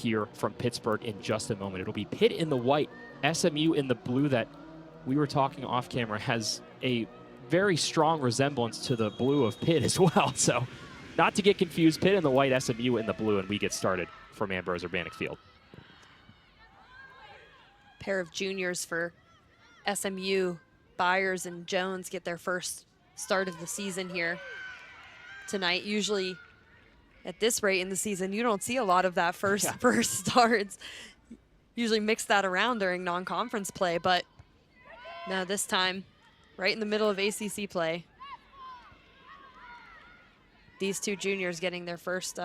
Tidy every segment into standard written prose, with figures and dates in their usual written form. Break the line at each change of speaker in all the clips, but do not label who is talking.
here from Pittsburgh in just a moment. It'll be Pitt in the white, SMU in the blue that we were talking off camera has a very strong resemblance to the blue of Pitt as well. So not to get confused, Pitt in the white, SMU in the blue, and we get started from Ambrose Urbanic Field.
Pair of juniors for SMU, Byers and Jones, get their first start of the season here tonight. Usually at this rate in the season, you don't see a lot of that first starts. Usually mix that around during non-conference play, but no, this time right in the middle of ACC play. These two juniors getting their first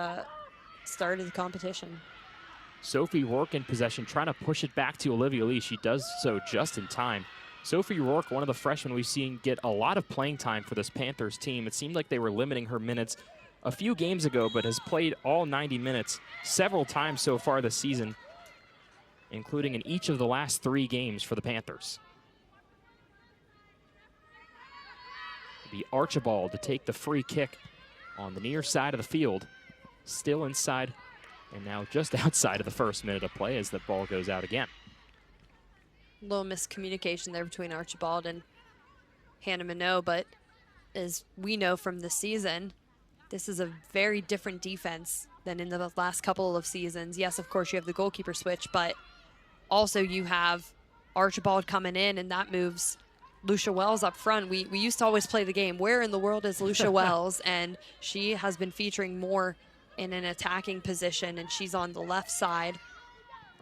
start of the competition.
Sophie Rourke in possession, trying to push it back to Olivia Lee. She does so just in time. Sophie Rourke, one of the freshmen we've seen get a lot of playing time for this Panthers team. It seemed like they were limiting her minutes a few games ago, but has played all 90 minutes several times so far this season, including in each of the last 3 games for the Panthers. It'll be Archibald to take the free kick on the near side of the field, still inside and now just outside of the first minute of play as the ball goes out again.
A little miscommunication there between Archibald and Hannah Minot, but as we know from the season, this is a very different defense than in the last couple of seasons. Yes, of course, you have the goalkeeper switch, but also you have Archibald coming in, and that moves Lucia Wells up front. We used to always play the game, where in the world is Lucia Wells? And she has been featuring more in an attacking position, and she's on the left side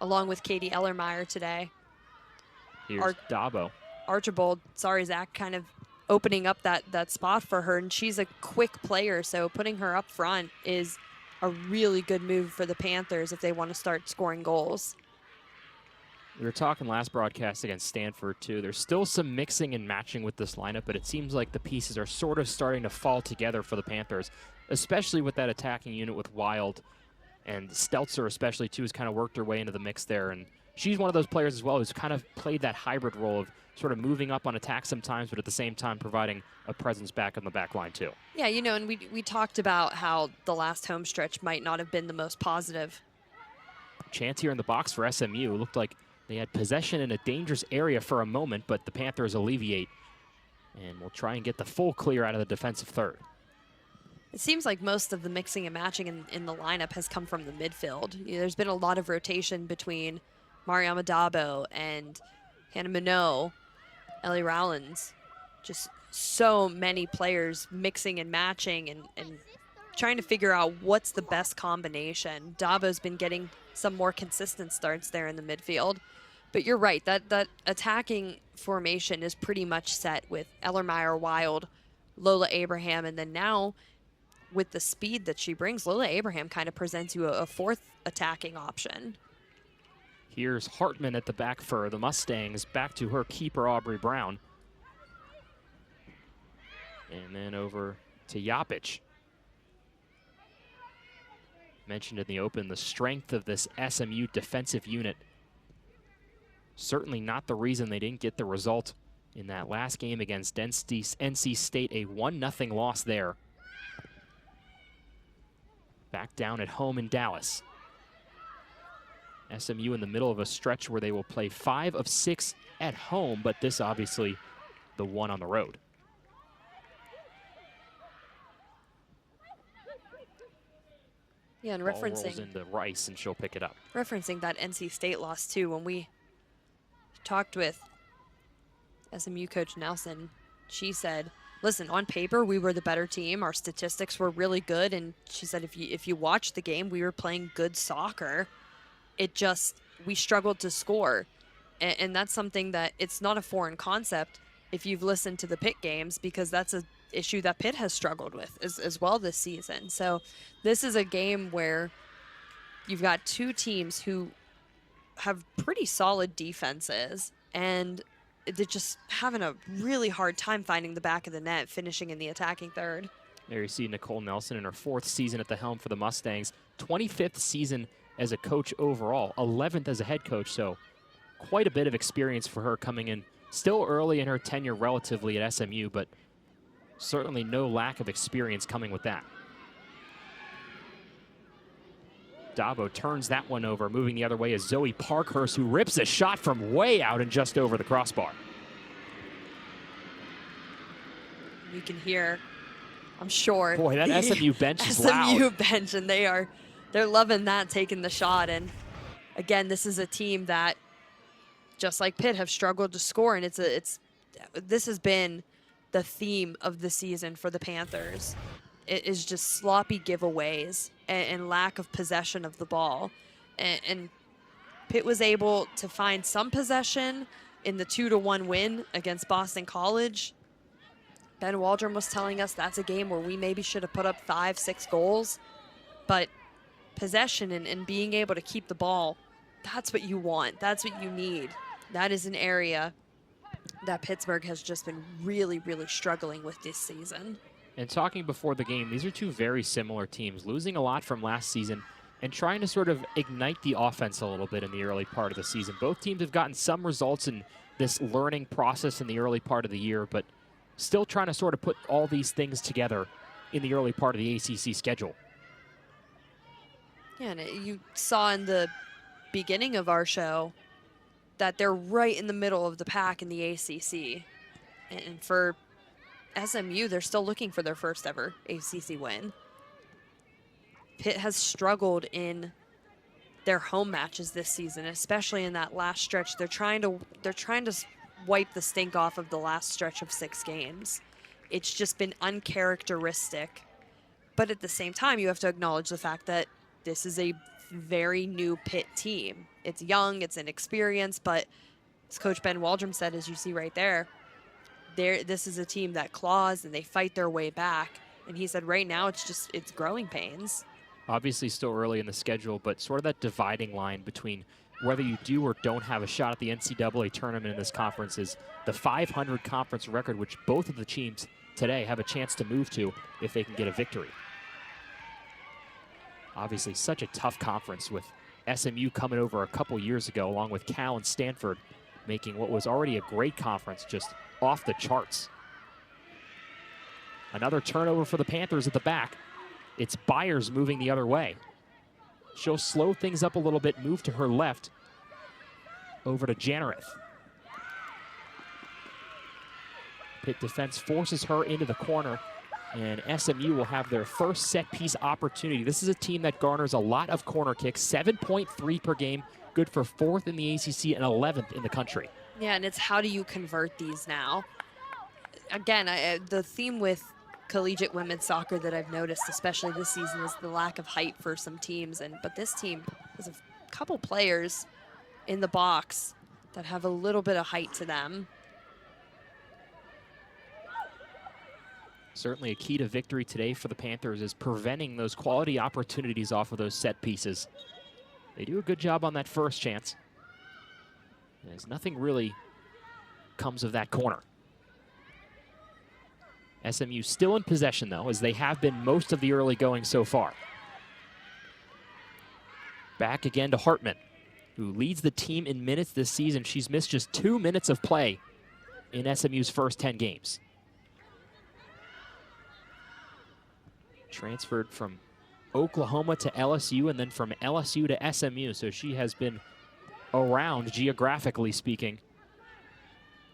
along with Katie Ellermeyer today.
Here's Dabo.
Archibald, sorry, Zach, kind of opening up that spot for her, and she's a quick player, so putting her up front is a really good move for the Panthers if they want to start scoring goals.
We were talking last broadcast against Stanford, too. There's still some mixing and matching with this lineup, but it seems like the pieces are sort of starting to fall together for the Panthers, especially with that attacking unit with Wild, and Stelzer especially, too, has kind of worked her way into the mix there. And she's one of those players as well who's kind of played that hybrid role of sort of moving up on attack sometimes, but at the same time providing a presence back on the back line, too.
Yeah, you know, and we talked about how the last home stretch might not have been the most positive.
Chance here in the box for SMU. It looked like they had possession in a dangerous area for a moment, but the Panthers alleviate and will try and get the full clear out of the defensive third.
It seems like most of the mixing and matching in the lineup has come from the midfield. You know, there's been a lot of rotation between Mariama Dabo and Hannah Minot, Ellie Rowlands. Just so many players mixing and matching and trying to figure out what's the best combination. Dabo's been getting some more consistent starts there in the midfield. But you're right, that attacking formation is pretty much set with Ellermeyer, Wild, Lola Abraham, and then now with the speed that she brings, Lola Abraham kind of presents you a fourth attacking option.
Here's Hartman at the back for the Mustangs, back to her keeper, Aubrey Brown. And then over to Yapich. Mentioned in the open, the strength of this SMU defensive unit. Certainly not the reason they didn't get the result in that last game against NC State, a 1-0 loss there. Back down at home in Dallas. SMU in the middle of a stretch where they will play 5 of 6 at home, but this obviously the one on the road.
Yeah, and
Ball
referencing
rolls into Rice, and she'll pick it up.
Referencing that NC State loss too, when we talked with SMU coach Nelson, she said, listen, on paper we were the better team, our statistics were really good, and she said if you watch the game, we were playing good soccer. It just, we struggled to score, and that's something that it's not a foreign concept if you've listened to the Pitt games, because that's an issue that Pitt has struggled with as well this season. So this is a game where you've got two teams who have pretty solid defenses, and they're just having a really hard time finding the back of the net, finishing in the attacking third.
There you see Nicole Nelson in her 4th season at the helm for the Mustangs, 25th season as a coach overall, 11th as a head coach, so quite a bit of experience for her coming in still early in her tenure relatively at SMU, but certainly no lack of experience coming with that. Dabo turns that one over. Moving the other way is Zoe Parkhurst, who rips a shot from way out and just over the crossbar.
You can hear, I'm sure.
Boy, that SMU bench is loud.
SMU bench, and they're loving that, taking the shot. And again, this is a team that, just like Pitt, have struggled to score, and this has been the theme of the season for the Panthers. It is just sloppy giveaways and lack of possession of the ball. And Pitt was able to find some possession in the 2-1 win against Boston College. Ben Waldron was telling us that's a game where we maybe should have put up 5-6 goals. But possession and being able to keep the ball, that's what you want. That's what you need. That is an area that Pittsburgh has just been really, really struggling with this season.
And talking before the game, these are two very similar teams, losing a lot from last season and trying to sort of ignite the offense a little bit in the early part of the season. Both teams have gotten some results in this learning process in the early part of the year, but still trying to sort of put all these things together in the early part of the ACC schedule.
Yeah, and you saw in the beginning of our show that they're right in the middle of the pack in the ACC. And for SMU, they're still looking for their first ever ACC win. Pitt has struggled in their home matches this season, especially in that last stretch. They're trying to wipe the stink off of the last stretch of 6 games. It's just been uncharacteristic. But at the same time, you have to acknowledge the fact that this is a very new Pitt team. It's young, it's inexperienced, but as Coach Ben Waldron said, as you see right there, this is a team that claws and they fight their way back. And he said right now it's growing pains.
Obviously still early in the schedule, but sort of that dividing line between whether you do or don't have a shot at the NCAA tournament in this conference is the 500 conference record, which both of the teams today have a chance to move to if they can get a victory. Obviously such a tough conference, with SMU coming over a couple years ago along with Cal and Stanford, making what was already a great conference just off the charts. Another turnover for the Panthers at the back. It's Byers moving the other way. She'll slow things up a little bit, move to her left, over to Jannereth. Pitt defense forces her into the corner, and SMU will have their first set-piece opportunity. This is a team that garners a lot of corner kicks, 7.3 per game, good for 4th in the ACC and 11th in the country.
Yeah, and it's how do you convert these now? Again, the theme with collegiate women's soccer that I've noticed, especially this season, is the lack of height for some teams. But this team has a couple players in the box that have a little bit of height to them.
Certainly a key to victory today for the Panthers is preventing those quality opportunities off of those set pieces. They do a good job on that first chance, as nothing really comes of that corner. SMU still in possession, though, as they have been most of the early going so far. Back again to Hartman, who leads the team in minutes this season. She's missed just 2 minutes of play in SMU's first 10 games. Transferred from Oklahoma to LSU and then from LSU to SMU, so she has been around, geographically speaking,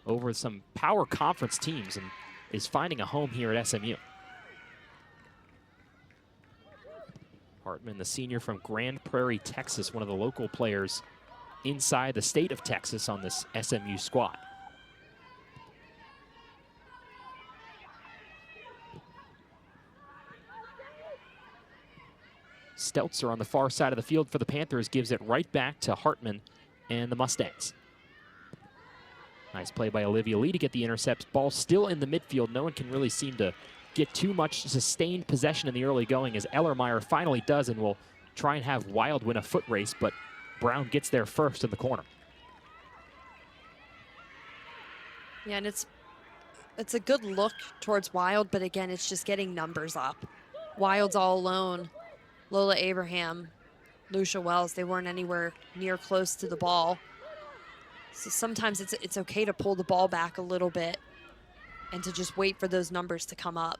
over some power conference teams and is finding a home here at SMU. Hartman, the senior from Grand Prairie, Texas, one of the local players inside the state of Texas on this SMU squad. Stelzer on the far side of the field for the Panthers gives it right back to Hartman and the Mustangs. Nice play by Olivia Lee to get the intercept. Ball still in the midfield. No one can really seem to get too much sustained possession in the early going, as Ellermeyer finally does and will try and have Wild win a foot race, but Brown gets there first in the corner.
Yeah, and it's a good look towards Wild, but again, it's just getting numbers up. Wild's all alone. Lola Abraham, Lucia Wells, they weren't anywhere near close to the ball. So sometimes it's okay to pull the ball back a little bit and to just wait for those numbers to come up.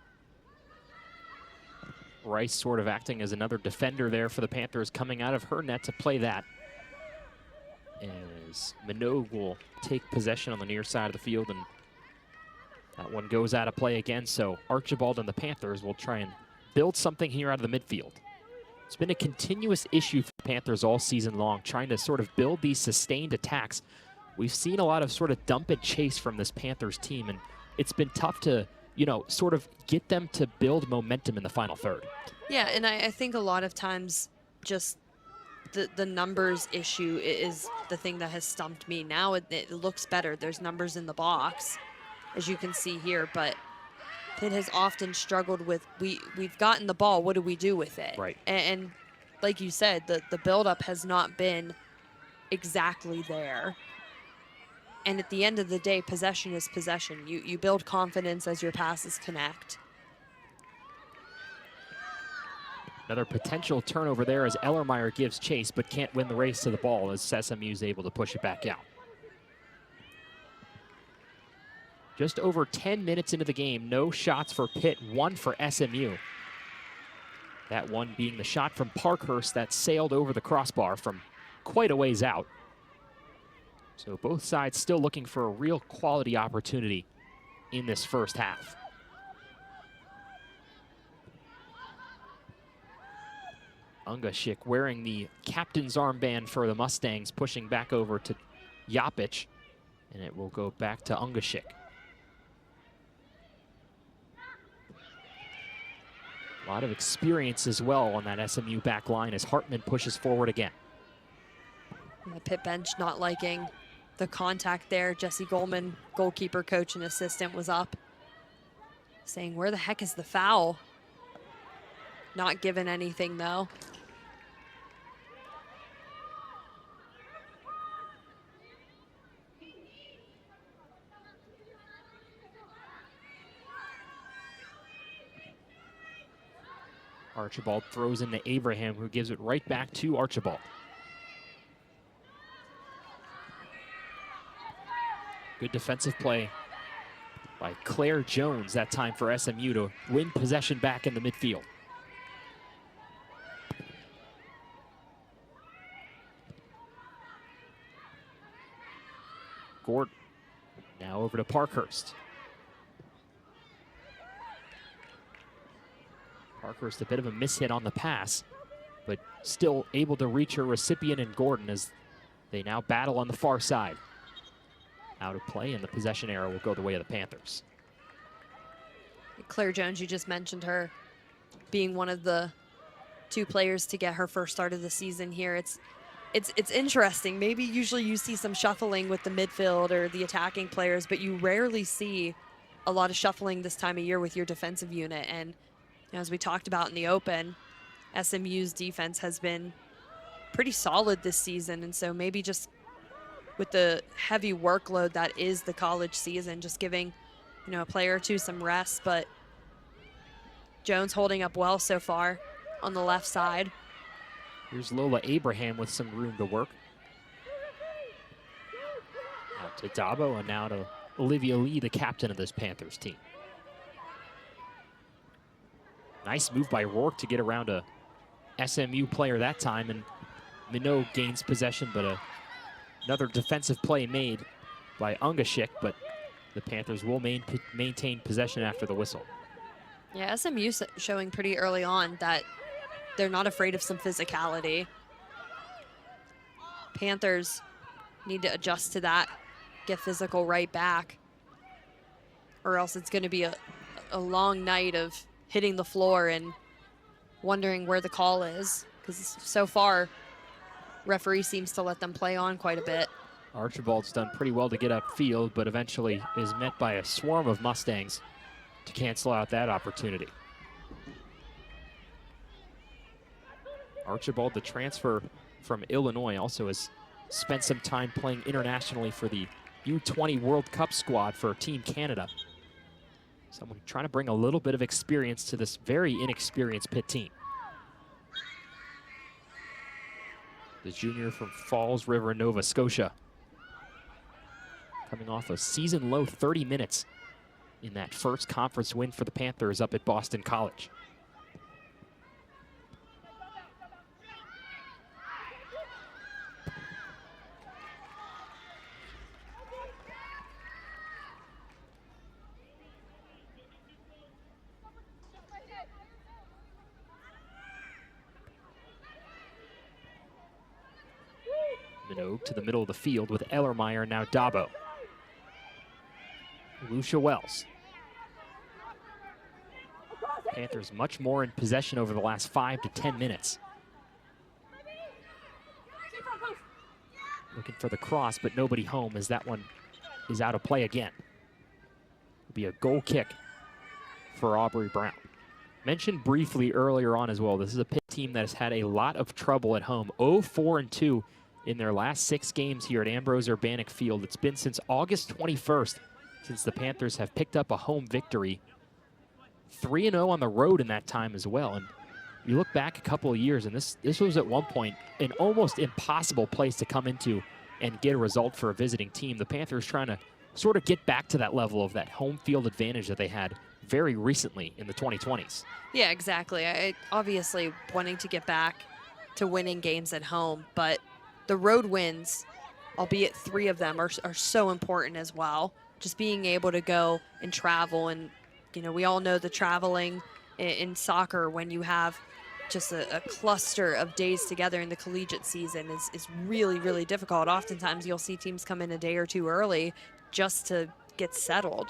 Rice sort of acting as another defender there for the Panthers, coming out of her net to play that. As Minogue will take possession on the near side of the field, and that one goes out of play again. So Archibald and the Panthers will try and build something here out of the midfield. It's been a continuous issue for the Panthers all season long, trying to sort of build these sustained attacks. We've seen a lot of sort of dump and chase from this Panthers team, and it's been tough to, you know, sort of get them to build momentum in the final third.
Yeah, and I think a lot of times just the numbers issue is the thing that has stumped me. Now it looks better. There's numbers in the box, as you can see here, but Pitt has often struggled with, we've gotten the ball, what do we do with it?
Right.
And like you said, the buildup has not been exactly there. And at the end of the day, possession is possession. You build confidence as your passes connect.
Another potential turnover there as Ellermeyer gives chase but can't win the race to the ball as SMU is able to push it back out. Just over 10 minutes into the game, no shots for Pitt, one for SMU. That one being the shot from Parkhurst that sailed over the crossbar from quite a ways out. So both sides still looking for a real quality opportunity in this first half. Ungashik wearing the captain's armband for the Mustangs, pushing back over to Yapich, and it will go back to Ungashik. A lot of experience as well on that SMU back line as Hartman pushes forward again.
And the Pitt bench not liking the contact there. Jesse Goldman, goalkeeper coach and assistant, was up saying, where the heck is the foul? Not given anything though.
Archibald throws into Abraham, who gives it right back to Archibald. Good defensive play by Claire Jones that time for SMU to win possession back in the midfield. Gordon now over to Parkhurst. Parkhurst a bit of a mishit on the pass, but still able to reach her recipient in Gordon as they now battle on the far side. Out of play, and the possession arrow will go the way of the Panthers.
Claire Jones, you just mentioned her being one of the two players to get her first start of the season here. It's interesting. Maybe usually you see some shuffling with the midfield or the attacking players, but you rarely see a lot of shuffling this time of year with your defensive unit. And you know, as we talked about in the open, SMU's defense has been pretty solid this season, and so maybe just with the heavy workload that is the college season, just giving, you know, a player or two some rest. But Jones holding up well so far on the left side.
Here's Lola Abraham with some room to work. Out to Dabo, and now to Olivia Lee, the captain of this Panthers team. Nice move by Rourke to get around a SMU player that time, and Minogue gains possession, but another defensive play made by Ungashik, but the Panthers will maintain possession after the whistle.
Yeah, SMU showing pretty early on that they're not afraid of some physicality. Panthers need to adjust to that, get physical right back, or else it's going to be a long night of hitting the floor and wondering where the call is, because so far referee seems to let them play on quite a bit.
Archibald's done pretty well to get upfield, but eventually is met by a swarm of Mustangs to cancel out that opportunity. Archibald, the transfer from Illinois, also has spent some time playing internationally for the U20 World Cup squad for Team Canada. Someone trying to bring a little bit of experience to this very inexperienced Pitt team. The junior from Falls River, Nova Scotia, coming off a season-low 30 minutes in that first conference win for the Panthers up at Boston College. Minogue to the middle of the field with Ellermeyer, now Dabo. Lucia Wells. Panthers much more in possession over the last 5 to 10 minutes. Looking for the cross, but nobody home as that one is out of play again. It'll be a goal kick for Aubrey Brown. Mentioned briefly earlier on as well, this is a Pitt team that has had a lot of trouble at home. 0-4-2 in their last 6 games here at Ambrose Urbanic Field. It's been since August 21st since the Panthers have picked up a home victory. 3-0 on the road in that time as well. And you look back a couple of years, and this was at one point an almost impossible place to come into and get a result for a visiting team. The Panthers trying to sort of get back to that level of that home field advantage that they had very recently in the 2020s.
Yeah, exactly. Obviously wanting to get back to winning games at home, but the road wins, albeit 3 of them, are so important as well. Just being able to go and travel, and you know, we all know the traveling in soccer when you have just a cluster of days together in the collegiate season is really, really difficult. Oftentimes you'll see teams come in a day or 2 early just to get settled.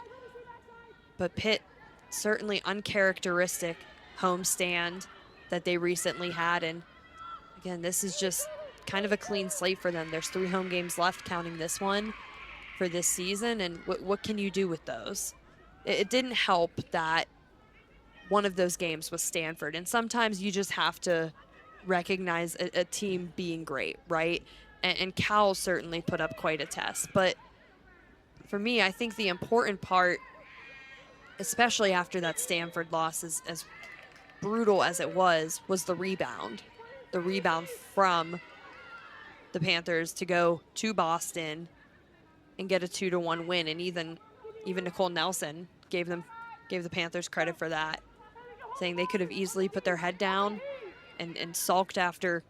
But Pitt, certainly uncharacteristic homestand that they recently had. And again, this is just kind of a clean slate for them. There's 3 home games left, counting this one, for this season. And what can you do with those? It didn't help that one of those games was Stanford. And sometimes you just have to recognize a team being great, right? And Cal certainly put up quite a test. But for me, I think the important part, especially after that Stanford loss, as brutal as it was the rebound. The rebound from the Panthers to go to Boston and get a 2-1 win. And even Nicole Nelson gave the Panthers credit for that, saying they could have easily put their head down and sulked after,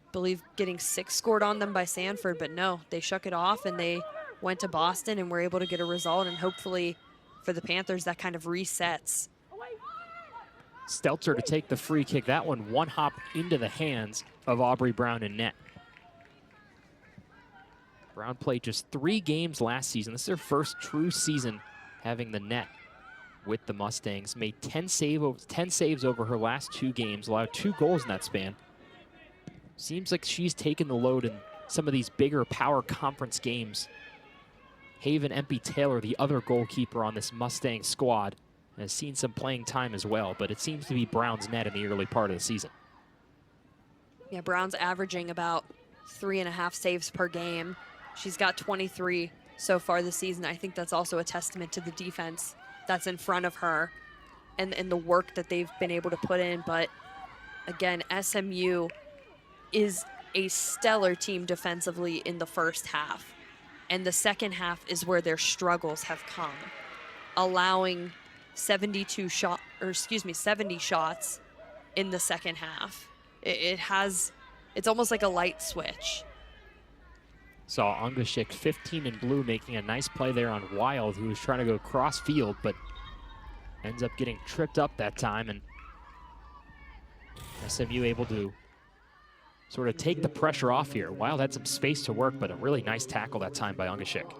I believe, getting 6 scored on them by Stanford. But no, they shook it off and they went to Boston and were able to get a result. And hopefully for the Panthers, that kind of resets.
Stelzer to take the free kick. That one hop into the hands of Aubrey Brown in net. Brown played just 3 games last season. This is their first true season having the net with the Mustangs. Made 10 saves over her last 2 games, allowed 2 goals in that span. Seems like she's taken the load in some of these bigger power conference games. Haven Empey Taylor, the other goalkeeper on this Mustang squad, has seen some playing time as well, but it seems to be Brown's net in the early part of the season.
Yeah, Brown's averaging about 3.5 saves per game. She's got 23 so far this season. I think that's also a testament to the defense that's in front of her and the work that they've been able to put in. But again, SMU is a stellar team defensively in the first half. And the second half is where their struggles have come, allowing 70 shots in the second half. It's almost like a light switch.
Saw Ungashik, 15 in blue, making a nice play there on Wild, who was trying to go cross field, but ends up getting tripped up that time, and SMU able to sort of take the pressure off here. Wild had some space to work, but a really nice tackle that time by Ungashik.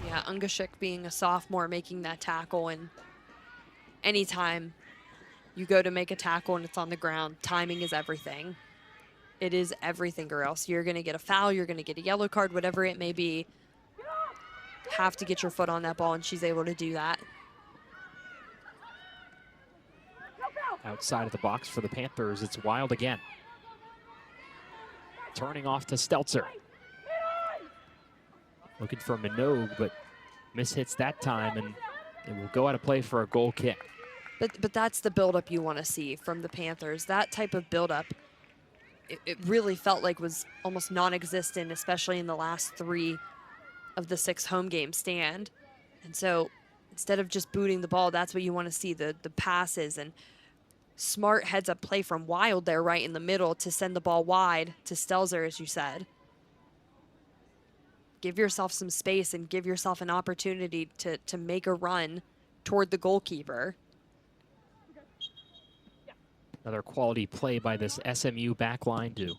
Yeah, Ungashik being a sophomore, making that tackle, and anytime you go to make a tackle and it's on the ground, timing is everything. It is everything, or else you're going to get a foul, you're going to get a yellow card, whatever it may be. Have to get your foot on that ball, and she's able to do that.
Outside of the box for the Panthers, it's Wild again. Turning off to Stelzer. Looking for Minogue, but mishits that time, and it will go out of play for a goal kick.
But that's the buildup you want to see from the Panthers. That type of buildup, it really felt like was almost non-existent, especially in the last 3 of the 6 home game stand. And so instead of just booting the ball, that's what you want to see, the passes and smart heads-up play from Wild there right in the middle to send the ball wide to Stelzer, as you said. Give yourself some space and give yourself an opportunity to make a run toward the goalkeeper.
Another quality play by this SMU back line to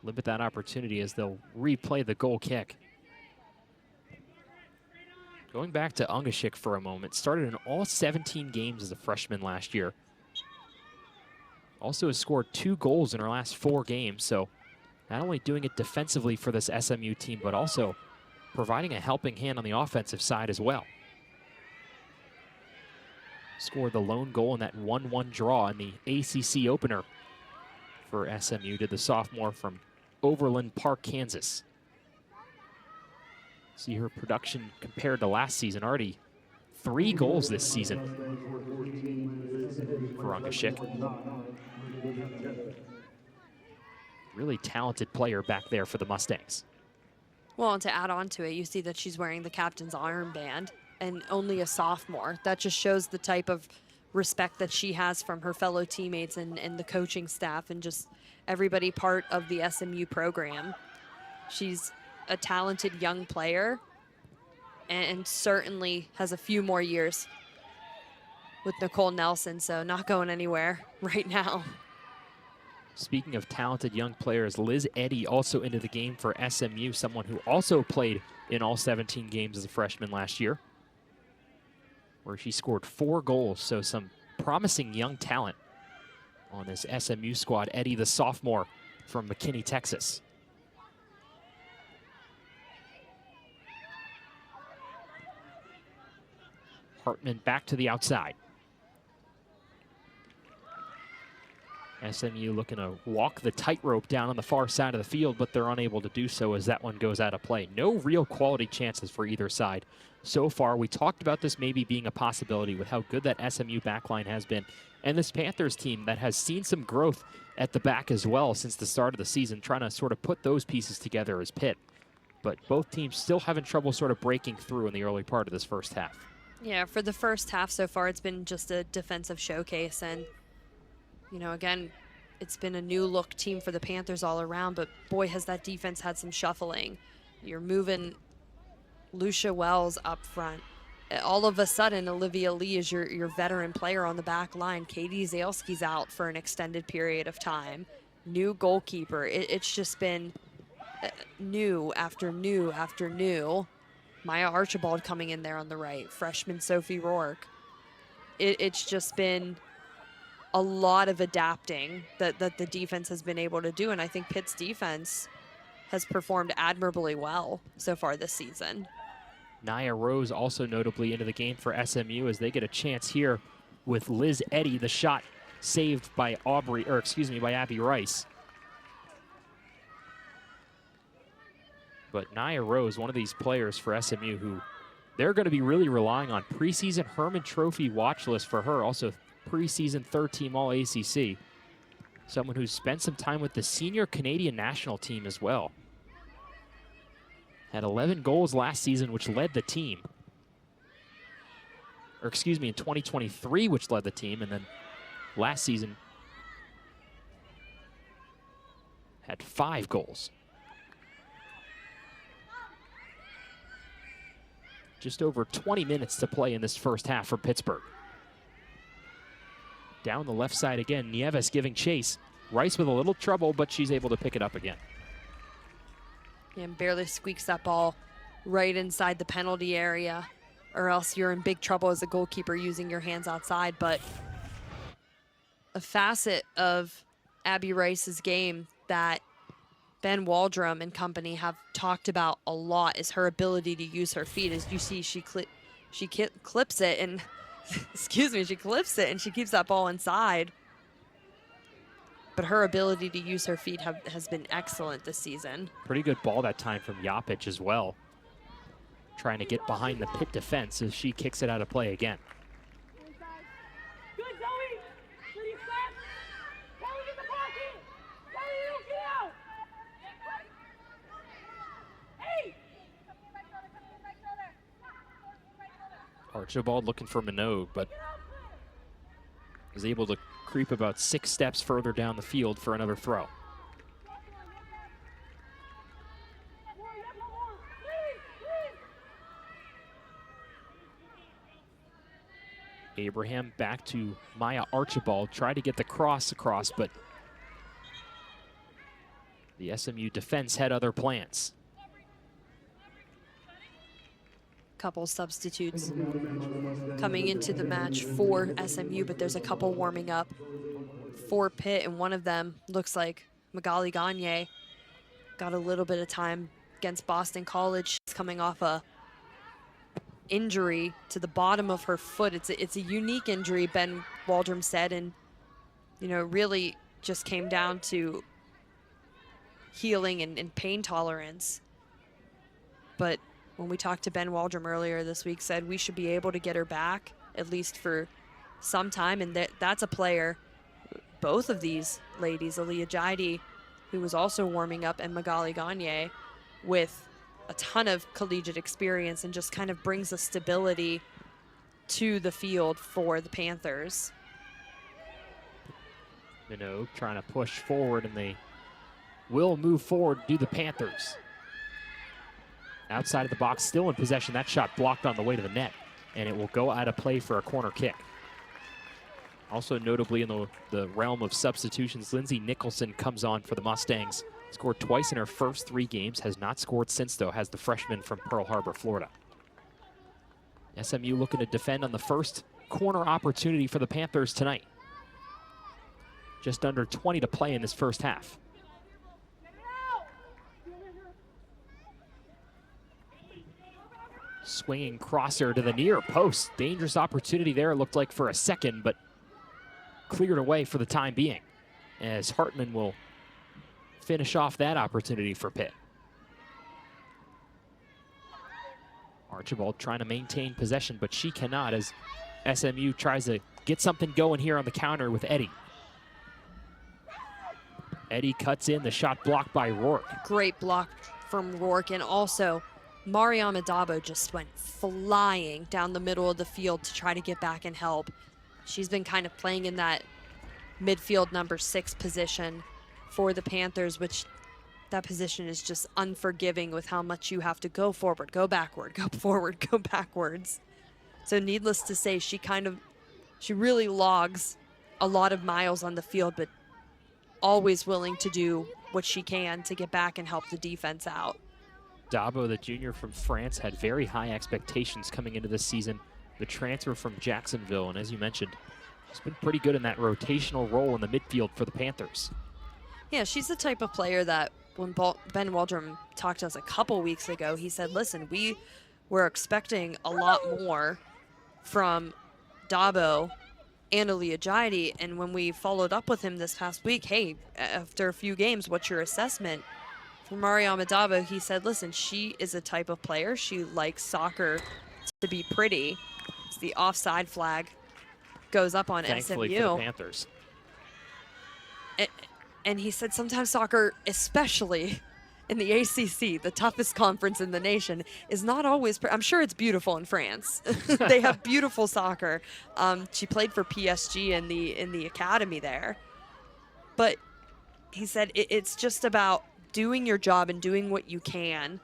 limit that opportunity as they'll replay the goal kick. Going back to Ungashik for a moment, started in all 17 games as a freshman last year. Also has scored 2 goals in her last 4 games, so not only doing it defensively for this SMU team, but also providing a helping hand on the offensive side as well. Scored the lone goal in that 1-1 draw in the ACC opener for SMU, did the sophomore from Overland Park, Kansas. See her production compared to last season, already 3 goals this season for Ungashik. Really talented player back there for the Mustangs.
Well, and to add on to it, you see that she's wearing the captain's armband and only a sophomore. That just shows the type of respect that she has from her fellow teammates and the coaching staff and just everybody part of the SMU program. She's a talented young player and certainly has a few more years with Nicole Nelson, so not going anywhere right now.
Speaking of talented young players, Liz Eddy also into the game for SMU, someone who also played in all 17 games as a freshman last year, where she scored 4 goals, so some promising young talent on this SMU squad. Eddy, the sophomore from McKinney, Texas. Hartman back to the outside. SMU looking to walk the tightrope down on the far side of the field, but they're unable to do so as that one goes out of play. No real quality chances for either side so far. We talked about this maybe being a possibility with how good that SMU backline has been. And this Panthers team that has seen some growth at the back as well since the start of the season, trying to sort of put those pieces together as Pitt. But both teams still having trouble sort of breaking through in the early part of this first half.
Yeah, for the first half so far, it's been just a defensive showcase. And, you know, again, it's been a new look team for the Panthers all around, but boy, has that defense had some shuffling. You're moving Lucia Wells up front. All of a sudden, Olivia Lee is your veteran player on the back line. Katie Zalski's out for an extended period of time. New goalkeeper. It's just been new after new after new. Maya Archibald coming in there on the right. Freshman Sophie Rourke. It's just been a lot of adapting that the defense has been able to do, and I think Pitt's defense has performed admirably well so far this season.
Nyah Rose also notably into the game for SMU as they get a chance here with Liz Eddy, the shot saved by by Abby Rice. But Nyah Rose, one of these players for SMU who they're going to be really relying on. Preseason Herman Trophy watch list for her, also preseason third-team All-ACC. Someone who's spent some time with the senior Canadian national team as well. Had 11 goals last season, which led the team. Or excuse me, in 2023, which led the team, and then last season had 5 goals. Just over 20 minutes to play in this first half for Pittsburgh. Down the left side again, Nieves giving chase. Rice with a little trouble, but she's able to pick it up again.
And barely squeaks that ball right inside the penalty area, or else you're in big trouble as a goalkeeper using your hands outside. But a facet of Abby Rice's game that Ben Waldrum and company have talked about a lot is her ability to use her feet. As you see, she clips it and excuse me, she clips it and she keeps that ball inside. But her ability to use her feet has been excellent this season.
Pretty good ball that time from Jopic as well. Trying to get behind the Pitt defense as she kicks it out of play again.
Good, Zoe! Pretty fast! Kelly in the pocket! Kelly, you don't get out! Hey!
Archibald looking for Minogue, but is able to creep about 6 steps further down the field for another throw. Abraham back to Maya Archibald. Tried to get the cross across, but the SMU defense had other plans.
Couple substitutes coming into the match for SMU, but there's a couple warming up for Pitt, and one of them looks like Magali Gagne. Got a little bit of time against Boston College. She's coming off a injury to the bottom of her foot. It's a unique injury, Ben Waldron said, and you know, really just came down to healing and pain tolerance. But when we talked to Ben Waldron earlier this week, said we should be able to get her back at least for some time, and that's a player. Both of these ladies, Aaliyah Jaidi, who was also warming up, and Magali Gagne, with a ton of collegiate experience, and just kind of brings a stability to the field for the Panthers.
Minogue trying to push forward, and they will move forward, do the Panthers. Outside of the box, still in possession. That shot blocked on the way to the net, and it will go out of play for a corner kick. Also notably in the realm of substitutions, Lindsay Nicholson comes on for the Mustangs. Scored twice in her first 3 games, has not scored since though, has the freshman from Pearl Harbor, Florida. SMU looking to defend on the first corner opportunity for the Panthers tonight. Just under 20 to play in this first half. Swinging crosser to the near post. Dangerous opportunity there, it looked like for a second, but cleared away for the time being, as Hartman will finish off that opportunity for Pitt. Archibald trying to maintain possession, but she cannot, as SMU tries to get something going here on the counter with Eddie. Eddie cuts in, the shot blocked by Rourke.
Great block from Rourke, and also Mariama Dabo just went flying down the middle of the field to try to get back and help. She's been kind of playing in that midfield number 6 position for the Panthers, which that position is just unforgiving with how much you have to go forward, go backward, go forward, go backwards. So needless to say, she really logs a lot of miles on the field, but always willing to do what she can to get back and help the defense out.
Dabo, the junior from France, had very high expectations coming into this season. The transfer from Jacksonville, and as you mentioned, she's been pretty good in that rotational role in the midfield for the Panthers.
Yeah, she's the type of player that when Ben Waldron talked to us a couple weeks ago, he said, listen, we were expecting a lot more from Dabo and Aaliyah Jaidi, and when we followed up with him this past week, hey, after a few games, what's your assessment? For Mariama Dabo, he said, listen, she is a type of player. She likes soccer to be pretty. It's the offside flag goes up on
Thankfully
SMU.
for the Panthers.
And he said sometimes soccer, especially in the ACC, the toughest conference in the nation, is not always, I'm sure it's beautiful in France. They have beautiful soccer. She played for PSG in the academy there. But he said it's just about doing your job and doing what you can.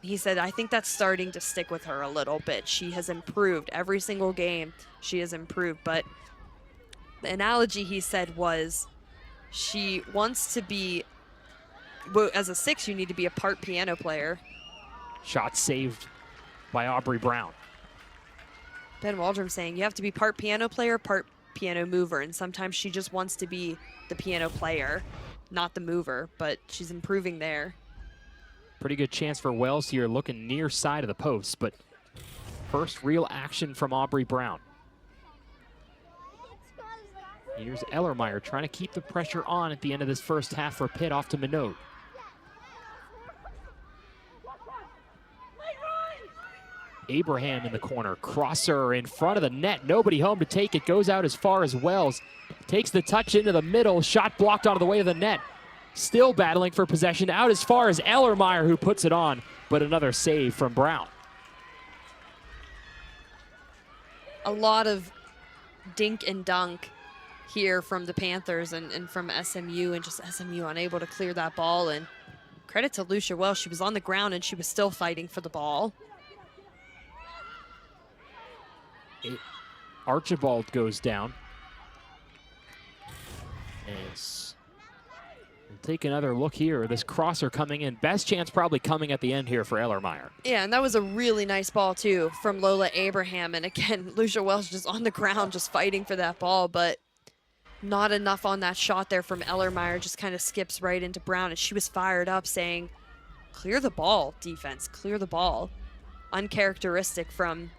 He said, I think that's starting to stick with her a little bit. She has improved. Every single game, she has improved. But the analogy he said was she wants to be, well, as a 6, you need to be a part piano player.
Shot saved by Aubrey Brown.
Ben Waldron saying you have to be part piano player, part piano mover. And sometimes she just wants to be the piano player, not the mover, but she's improving there.
Pretty good chance for Wells here, looking near side of the post, but first real action from Aubrey Brown. Here's Ellermeyer trying to keep the pressure on at the end of this first half for Pitt, off to Minogue. Abraham in the corner, crosser in front of the net, nobody home to take it, goes out as far as Wells, takes the touch into the middle, shot blocked out of the way of the net. Still battling for possession, out as far as Ellermeyer, who puts it on, but another save from Brown.
A lot of dink and dunk here from the Panthers and from SMU, and just SMU unable to clear that ball. And credit to Lucia Wells, she was on the ground and she was still fighting for the ball.
Archibald goes down. And we'll take another look here. This crosser coming in. Best chance probably coming at the end here for Ellermeyer.
Yeah, and that was a really nice ball, too, from Lola Abraham. And again, Lucia Welsh just on the ground, just fighting for that ball, but not enough on that shot there from Ellermeyer. Just kind of skips right into Brown, and she was fired up saying, clear the ball, defense, clear the ball. Uncharacteristic from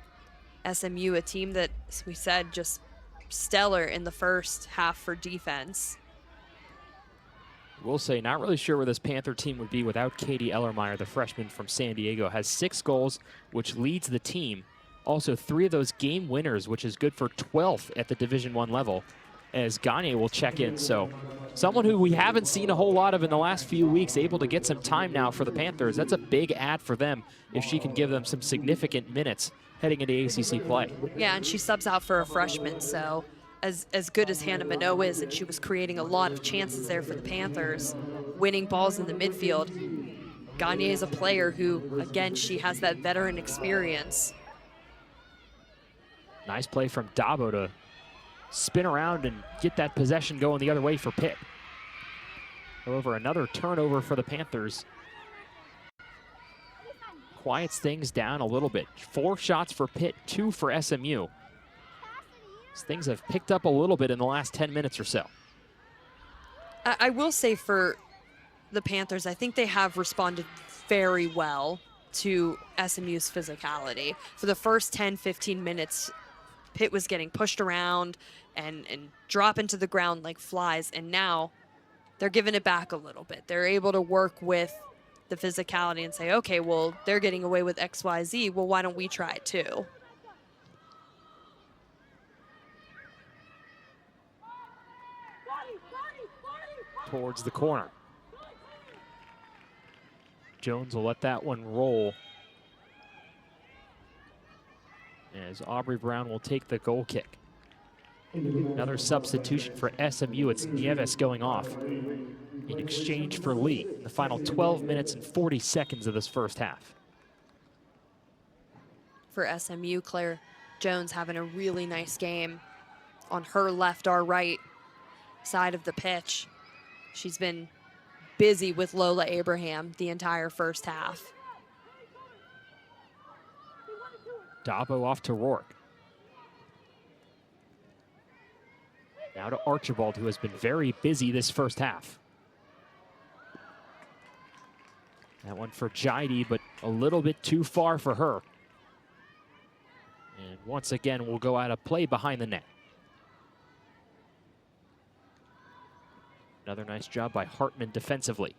SMU, a team that, as we said, just stellar in the first half for defense.
We'll say, not really sure where this Panther team would be without Katie Ellermeyer, the freshman from San Diego. Has 6 goals, which leads the team. Also, 3 of those game winners, which is good for 12th at the Division I level, as Gagne will check in. So someone who we haven't seen a whole lot of in the last few weeks, able to get some time now for the Panthers. That's a big add for them if she can give them some significant minutes heading into ACC play.
Yeah, and she subs out for a freshman, so as good as Hannah Minot is, and she was creating a lot of chances there for the Panthers, winning balls in the midfield. Gagne is a player who, again, she has that veteran experience.
Nice play from Dabo to spin around and get that possession going the other way for Pitt. However, another turnover for the Panthers quiets things down a little bit. 4 shots for Pitt, 2 for SMU. Things have picked up a little bit in the last 10 minutes or so.
I will say for the Panthers, I think they have responded very well to SMU's physicality. For the first 10, 15 minutes, Pitt was getting pushed around and dropping to the ground like flies, and now they're giving it back a little bit. They're able to work with the physicality and say, okay, well, they're getting away with X, Y, Z. Well, why don't we try it too?
Towards the corner. Jones will let that one roll as Aubrey Brown will take the goal kick. Another substitution for SMU. It's Nieves going off in exchange for Lee in the final 12 minutes and 40 seconds of this first half.
For SMU, Claire Jones having a really nice game on her left, our right side of the pitch. She's been busy with Lola Abraham the entire first half.
Dabo off to Rourke. Now to Archibald, who has been very busy this first half. That one for Jaidi, but a little bit too far for her. And once again, we'll go out of play behind the net. Another nice job by Hartman defensively.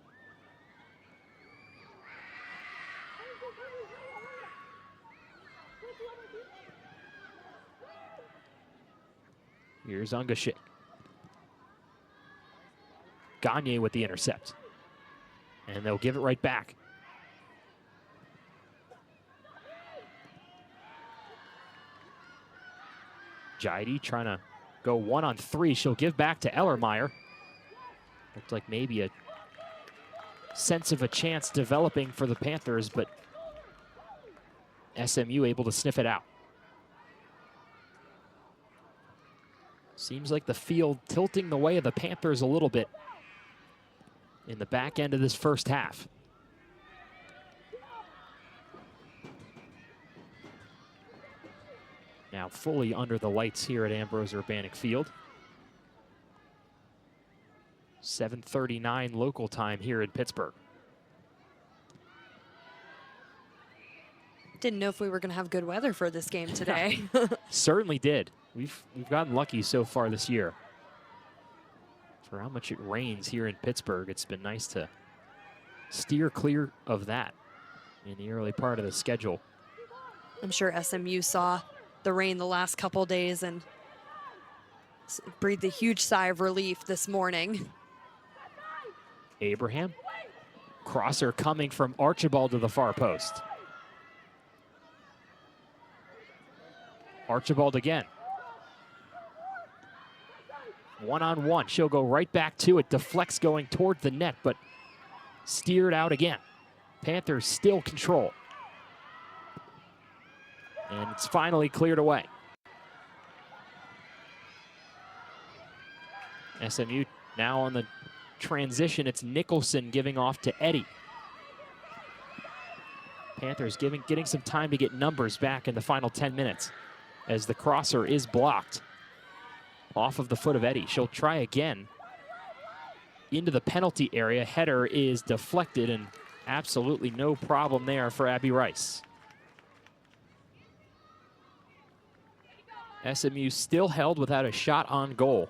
Here's Ungashik. Gagne with the intercept. And they'll give it right back. Jaidi trying to go 1-on-3. She'll give back to Ellermeyer. Looked like maybe a sense of a chance developing for the Panthers, but SMU able to sniff it out. Seems like the field tilting the way of the Panthers a little bit in the back end of this first half. Now fully under the lights here at Ambrose Urbanic Field. 7:39 local time here in Pittsburgh.
Didn't know if we were going to have good weather for this game today.
Certainly did. We've gotten lucky so far this year. For how much it rains here in Pittsburgh, it's been nice to steer clear of that in the early part of the schedule.
I'm sure SMU saw the rain the last couple days and breathed a huge sigh of relief this morning.
Abraham. Crosser coming from Archibald to the far post. Archibald again. 1-on-1. She'll go right back to it. Deflects going toward the net, but steered out again. Panthers still control. And it's finally cleared away. SMU now on the transition. It's Nicholson giving off to Eddie. Panthers getting some time to get numbers back in the final 10 minutes as the crosser is blocked off of the foot of Eddie. She'll try again into the penalty area. Header is deflected, and absolutely no problem there for Abby Rice. SMU still held without a shot on goal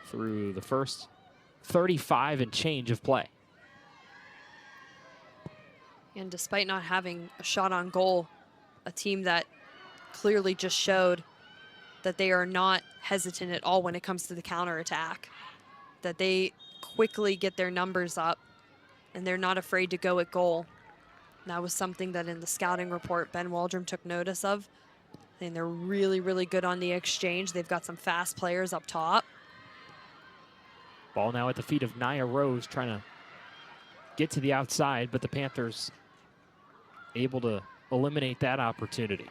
through the first 35 and change of play.
And despite not having a shot on goal, a team that clearly just showed that they are not hesitant at all when it comes to the counterattack, that they quickly get their numbers up and they're not afraid to go at goal. That was something that in the scouting report, Ben Waldron took notice of. And they're really, really good on the exchange. They've got some fast players up top.
Ball now at the feet of Nyah Rose, trying to get to the outside, but the Panthers able to eliminate that opportunity.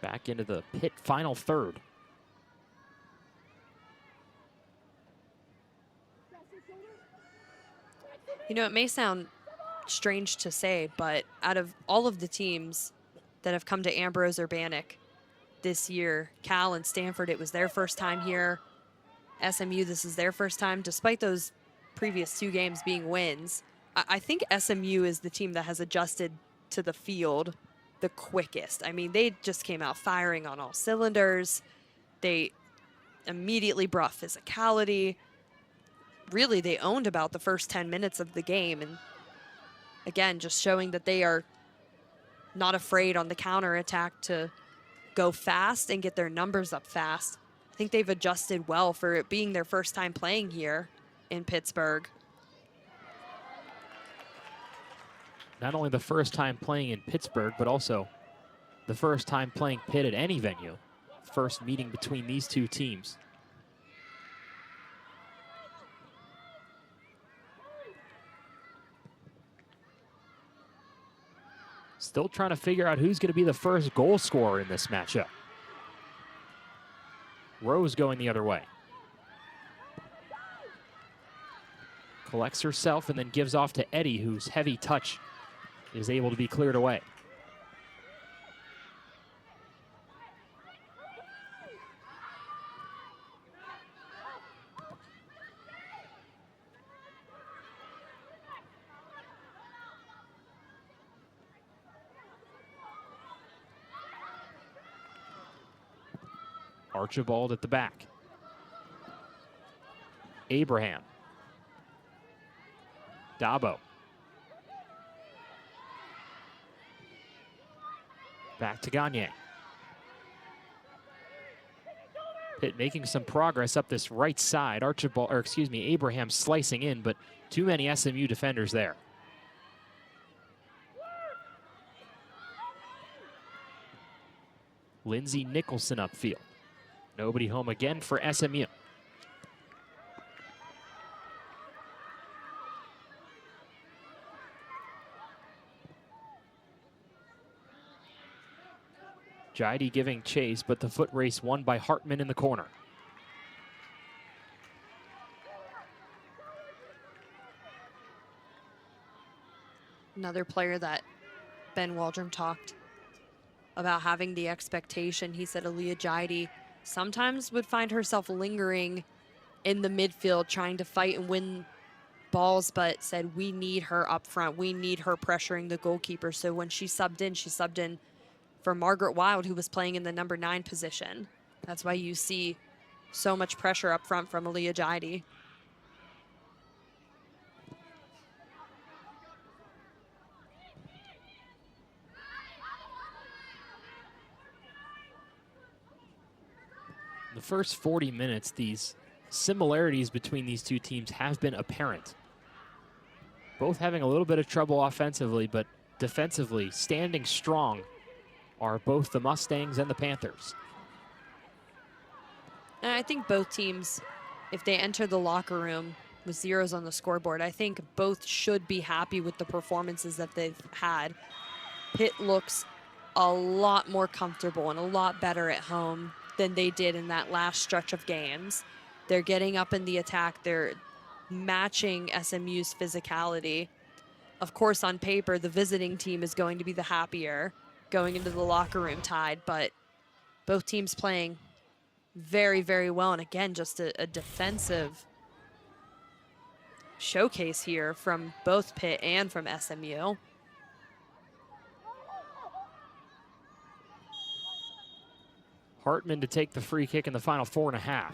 Back into the Pitt final third.
You know, it may sound strange to say, but out of all of the teams that have come to Ambrose Urbanic this year, Cal and Stanford, it was their first time here. SMU, this is their first time, despite those previous 2 games being wins. I think SMU is the team that has adjusted to the field the quickest. I mean, they just came out firing on all cylinders. They immediately brought physicality. Really, they owned about the first 10 minutes of the game. And again, just showing that they are not afraid on the counterattack to go fast and get their numbers up fast. I think they've adjusted well for it being their first time playing here in Pittsburgh.
Not only the first time playing in Pittsburgh, but also the first time playing Pitt at any venue. First meeting between these two teams. Still trying to figure out who's going to be the first goal scorer in this matchup. Rose going the other way. Collects herself and then gives off to Eddie, whose heavy touch is able to be cleared away. Archibald at the back. Abraham. Dabo. Back to Gagne. Pitt making some progress up this right side. Abraham slicing in, but too many SMU defenders there. Lindsay Nicholson upfield. Nobody home again for SMU. Jaidi giving chase, but the foot race won by Hartman in the corner.
Another player that Ben Waldron talked about having the expectation. He said Aaliyah Jaidi sometimes would find herself lingering in the midfield trying to fight and win balls, but said we need her up front. We need her pressuring the goalkeeper. So when she subbed in for Margaret Wild, who was playing in the number 9 position. That's why you see so much pressure up front from Aaliyah Jaidi.
The first 40 minutes, these similarities between these two teams have been apparent. Both having a little bit of trouble offensively, but defensively standing strong are both the Mustangs and the Panthers.
And I think both teams, if they enter the locker room with zeros on the scoreboard, I think both should be happy with the performances that they've had. Pitt looks a lot more comfortable and a lot better at home than they did in that last stretch of games. They're getting up in the attack. They're matching SMU's physicality. Of course, on paper, the visiting team is going to be the happier going into the locker room tied, but both teams playing very, very well. And again, just a defensive showcase here from both Pitt and from SMU.
Hartman to take the free kick in the final 4.5.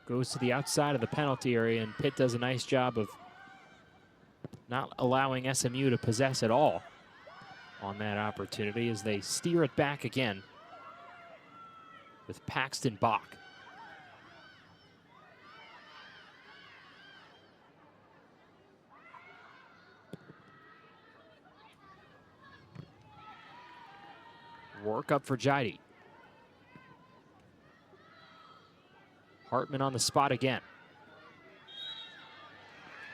Goes to the outside of the penalty area, and Pitt does a nice job of not allowing SMU to possess at all on that opportunity as they steer it back again with Paxton Bach. Work up for Jaidi. Hartman on the spot again.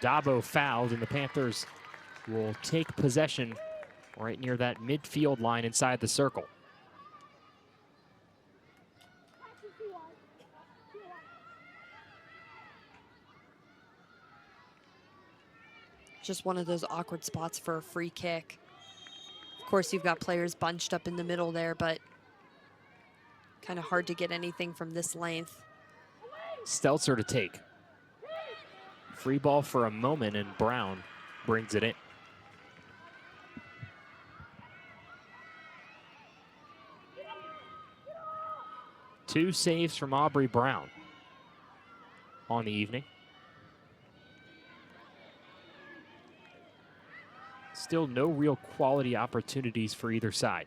Dabo fouled, and the Panthers will take possession right near that midfield line inside the circle.
Just one of those awkward spots for a free kick. Of course, you've got players bunched up in the middle there, but kind of hard to get anything from this length.
Stelzer to take. Free ball for a moment, and Brown brings it in. Two saves from Aubrey Brown on the evening. Still no real quality opportunities for either side.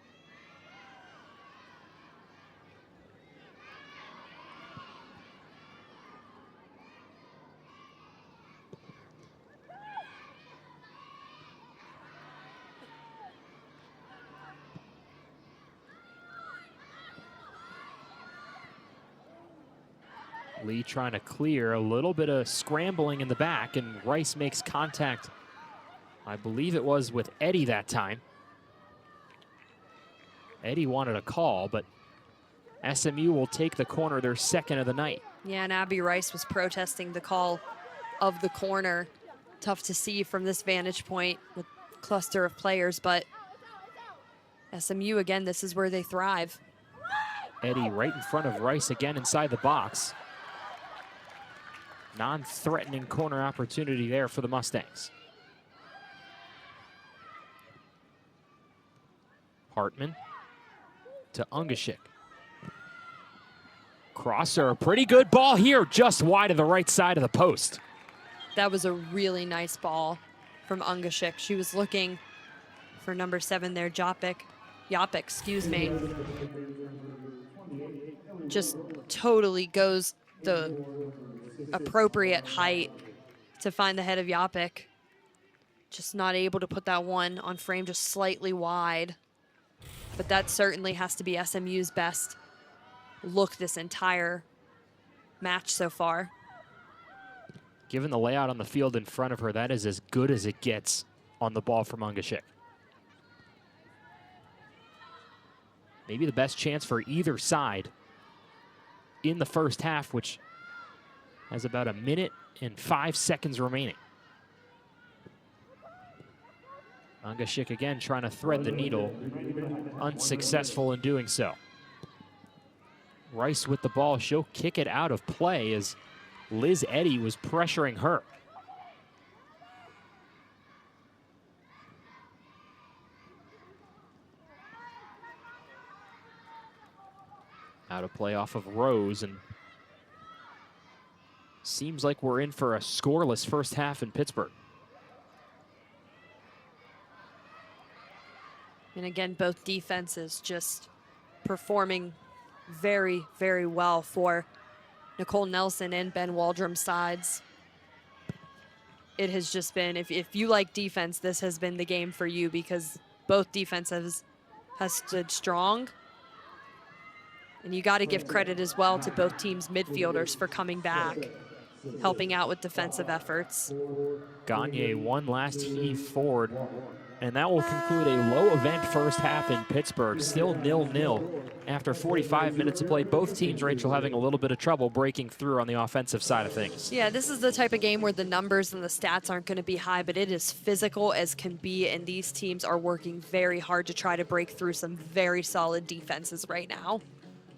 Lee trying to clear, a little bit of scrambling in the back, and Rice makes contact. I believe it was with Eddie that time. Eddie wanted a call, but SMU will take the corner, their second of the night.
Yeah, and Abby Rice was protesting the call of the corner. Tough to see from this vantage point with a cluster of players, but SMU, again, this is where they thrive.
Eddie right in front of Rice again inside the box. Non-threatening corner opportunity there for the Mustangs. Hartman to Ungashik. Crosser, a pretty good ball here, just wide of the right side of the post.
That was a really nice ball from Ungashik. She was looking for number 7 there, Yapik, excuse me. Just totally goes the appropriate height to find the head of Yapik. Just not able to put that one on frame, just slightly wide. But that certainly has to be SMU's best look this entire match so far.
Given the layout on the field in front of her, that is as good as it gets on the ball from Ungashik. Maybe the best chance for either side in the first half, which has about 1 minute and 5 seconds remaining. Ungashik again trying to thread the needle, unsuccessful in doing so. Rice with the ball, she'll kick it out of play as Liz Eddy was pressuring her. Out of play off of Rose, and seems like we're in for a scoreless first half in Pittsburgh.
And again, both defenses just performing very, very well for Nicole Nelson and Ben Waldrom's sides. It has just been, if you like defense, this has been the game for you, because both defenses has stood strong. And you got to give credit as well to both teams' midfielders for coming back helping out with defensive efforts.
Gagne one last heave forward, and that will conclude a low event first half in Pittsburgh. Still 0-0 after 45 minutes of play. Both teams, Rachel, having a little bit of trouble breaking through on the offensive side of things.
Yeah, this is the type of game where the numbers and the stats aren't going to be high, but it is physical as can be, and these teams are working very hard to try to break through some very solid defenses right now.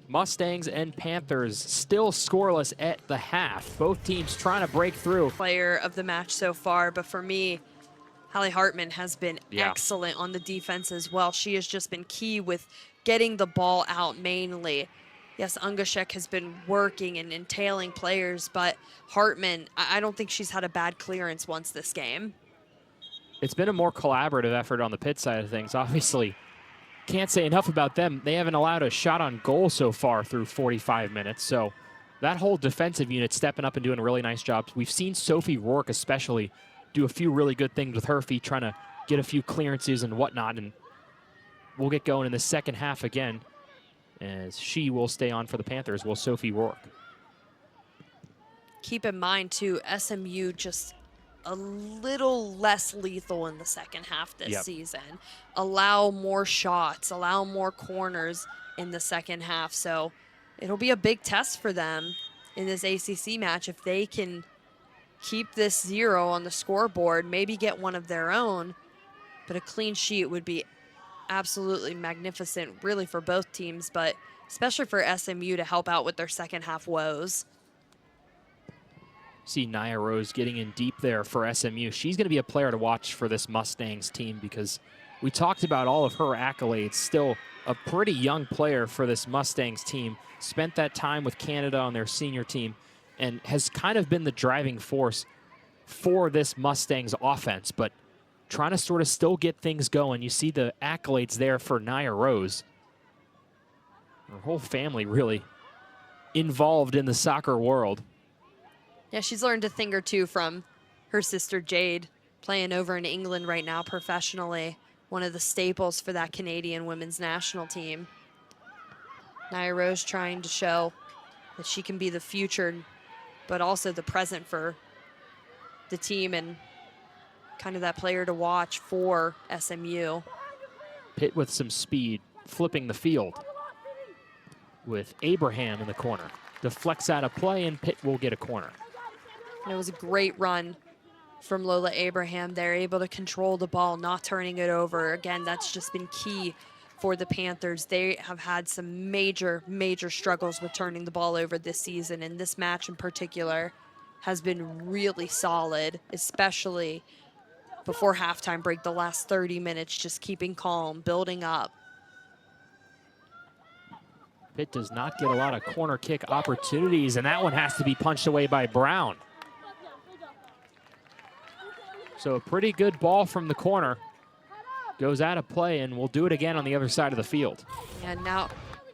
Mustangs and Panthers still scoreless at the half. Both teams trying to break through.
Player of the match so far, but for me, Hallie Hartman has been excellent on the defense as well. She has just been key with getting the ball out mainly. Yes, Ungashek has been working and entailing players, but Hartman, I don't think she's had a bad clearance once this game.
It's been a more collaborative effort on the Pitt side of things. Obviously, can't say enough about them. They haven't allowed a shot on goal so far through 45 minutes. So that whole defensive unit stepping up and doing a really nice job. We've seen Sophie Rourke especially do a few really good things with her feet, trying to get a few clearances and whatnot. And we'll get going in the second half again, as she will stay on for the Panthers, will Sophie Rourke.
Keep in mind, too, SMU just a little less lethal in the second half this season. Allow more shots, allow more corners in the second half. So it'll be a big test for them in this ACC match if they can keep this 0 on the scoreboard, maybe get one of their own. But a clean sheet would be absolutely magnificent, really, for both teams, but especially for SMU to help out with their second half woes.
See Nyah Rose getting in deep there for SMU. She's going to be a player to watch for this Mustangs team because we talked about all of her accolades. Still a pretty young player for this Mustangs team. Spent that time with Canada on their senior team and has kind of been the driving force for this Mustangs offense, but trying to sort of still get things going. You see the accolades there for Nyah Rose. Her whole family really involved in the soccer world.
Yeah, she's learned a thing or two from her sister Jade, playing over in England right now professionally. One of the staples for that Canadian women's national team. Nyah Rose trying to show that she can be the future, but also the present for the team and kind of that player to watch for SMU.
Pitt with some speed, flipping the field with Abraham in the corner. Deflects out of play, and Pitt will get a corner.
And it was a great run from Lola Abraham. They're able to control the ball, not turning it over. Again, that's just been key for the Panthers. They have had some major, major struggles with turning the ball over this season, and this match in particular has been really solid, especially before halftime break, the last 30 minutes, just keeping calm, building up.
Pitt does not get a lot of corner kick opportunities, and that one has to be punched away by Brown. So a pretty good ball from the corner. Goes out of play, and we'll do it again on the other side of the field.
And now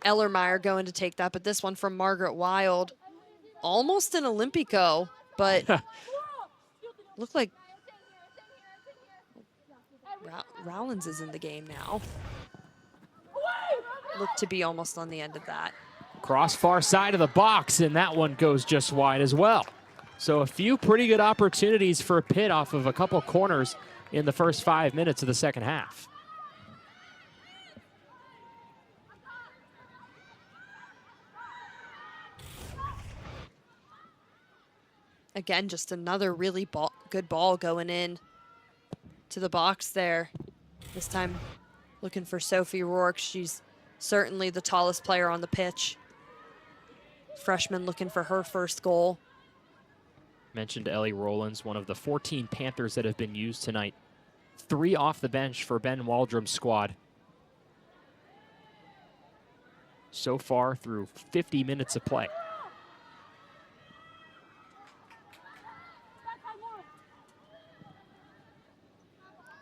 Ellermeyer going to take that, but this one from Margaret Wild. Almost an Olympico, but looked like Rowlands is in the game now. Looked to be almost on the end of that.
Cross far side of the box, and that one goes just wide as well. So a few pretty good opportunities for Pitt off of a couple corners in the first 5 minutes of the second half.
Again, just another really good ball going in to the box there. This time looking for Sophie Rourke. She's certainly the tallest player on the pitch. Freshman looking for her first goal.
Mentioned Ellie Rowlands, one of the 14 Panthers that have been used tonight. 3 off the bench for Ben Waldrom's squad. So far through 50 minutes of play.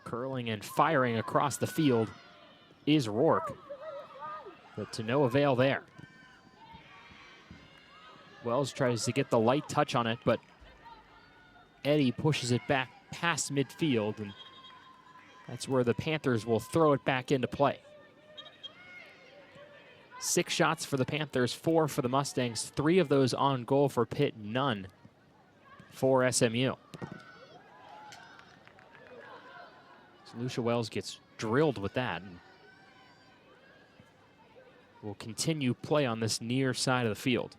Curling and firing across the field is Rourke, but to no avail there. Wells tries to get the light touch on it, but Eddie pushes it back past midfield, and that's where the Panthers will throw it back into play. 6 shots for the Panthers, 4 for the Mustangs, 3 of those on goal for Pitt, none for SMU. So Lucia Wells gets drilled with that. And will continue play on this near side of the field.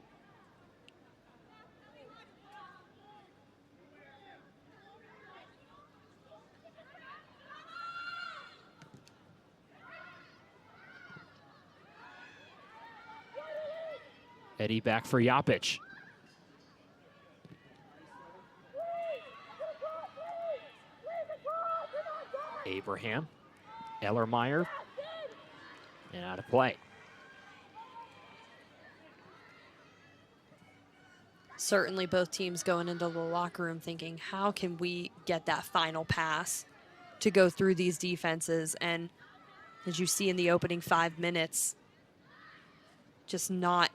Eddie back for Yapich. Abraham, Ellermeyer, and out of play.
Certainly both teams going into the locker room thinking, how can we get that final pass to go through these defenses? And as you see in the opening 5 minutes, just not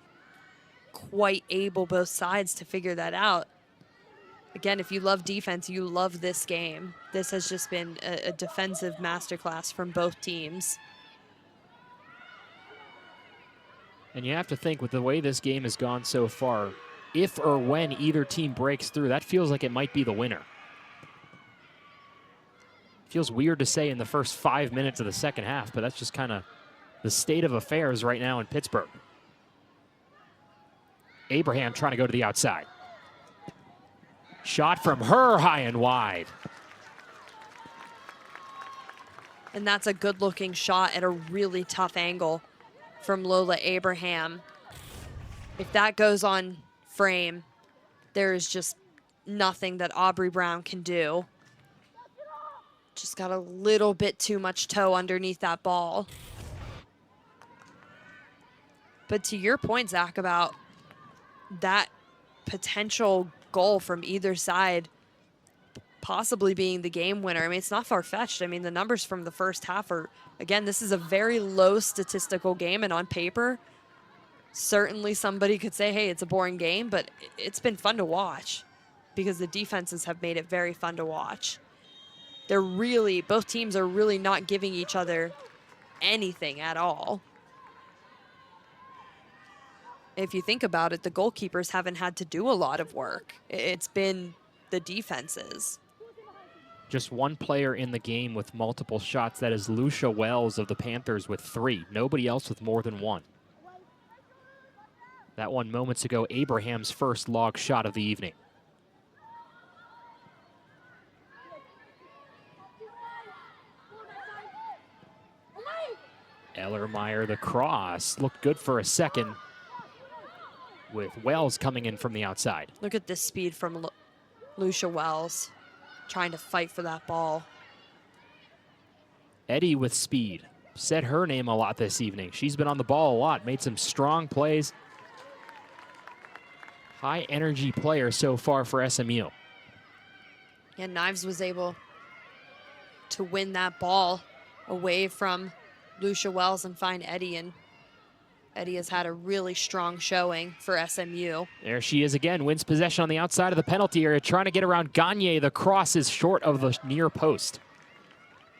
quite able, both sides, to figure that out. Again, if you love defense, you love this game. This has just been a defensive masterclass from both teams.
And you have to think, with the way this game has gone so far, if or when either team breaks through, that feels like it might be the winner. Feels weird to say in the first 5 minutes of the second half, but that's just kind of the state of affairs right now in Pittsburgh. Abraham trying to go to the outside. Shot from her high and wide.
And that's a good-looking shot at a really tough angle from Lola Abraham. If that goes on frame, there is just nothing that Aubrey Brown can do. Just got a little bit too much toe underneath that ball. But to your point, Zach, about that potential goal from either side possibly being the game winner, I mean, it's not far-fetched. I mean, the numbers from the first half are, again, this is a very low statistical game, and on paper, certainly somebody could say, hey, it's a boring game, but it's been fun to watch because the defenses have made it very fun to watch. They're really, both teams are really not giving each other anything at all. If you think about it, the goalkeepers haven't had to do a lot of work. It's been the defenses.
Just one player in the game with multiple shots. That is Lucia Wells of the Panthers with 3. Nobody else with more than 1. That one moments ago, Abraham's first log shot of the evening. Ellermeyer, the cross, looked good for a second, with Wells coming in from the outside.
Look at this speed from Lucia Wells, trying to fight for that ball.
Eddie with speed. Said her name a lot this evening. She's been on the ball a lot, made some strong plays. High energy player so far for SMU.
Yeah, Knives was able to win that ball away from Lucia Wells and find Eddie, and Eddie has had a really strong showing for SMU.
There she is again, wins possession on the outside of the penalty area, trying to get around Gagne. The cross is short of the near post.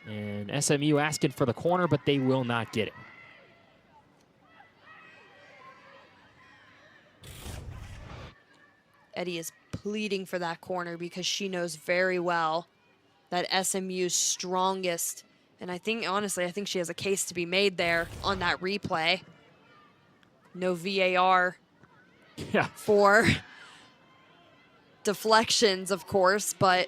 And SMU asking for the corner, but they will not get it.
Eddie is pleading for that corner because she knows very well that SMU's strongest, and I think, honestly, I think she has a case to be made there on that replay. No VAR for deflections, of course, but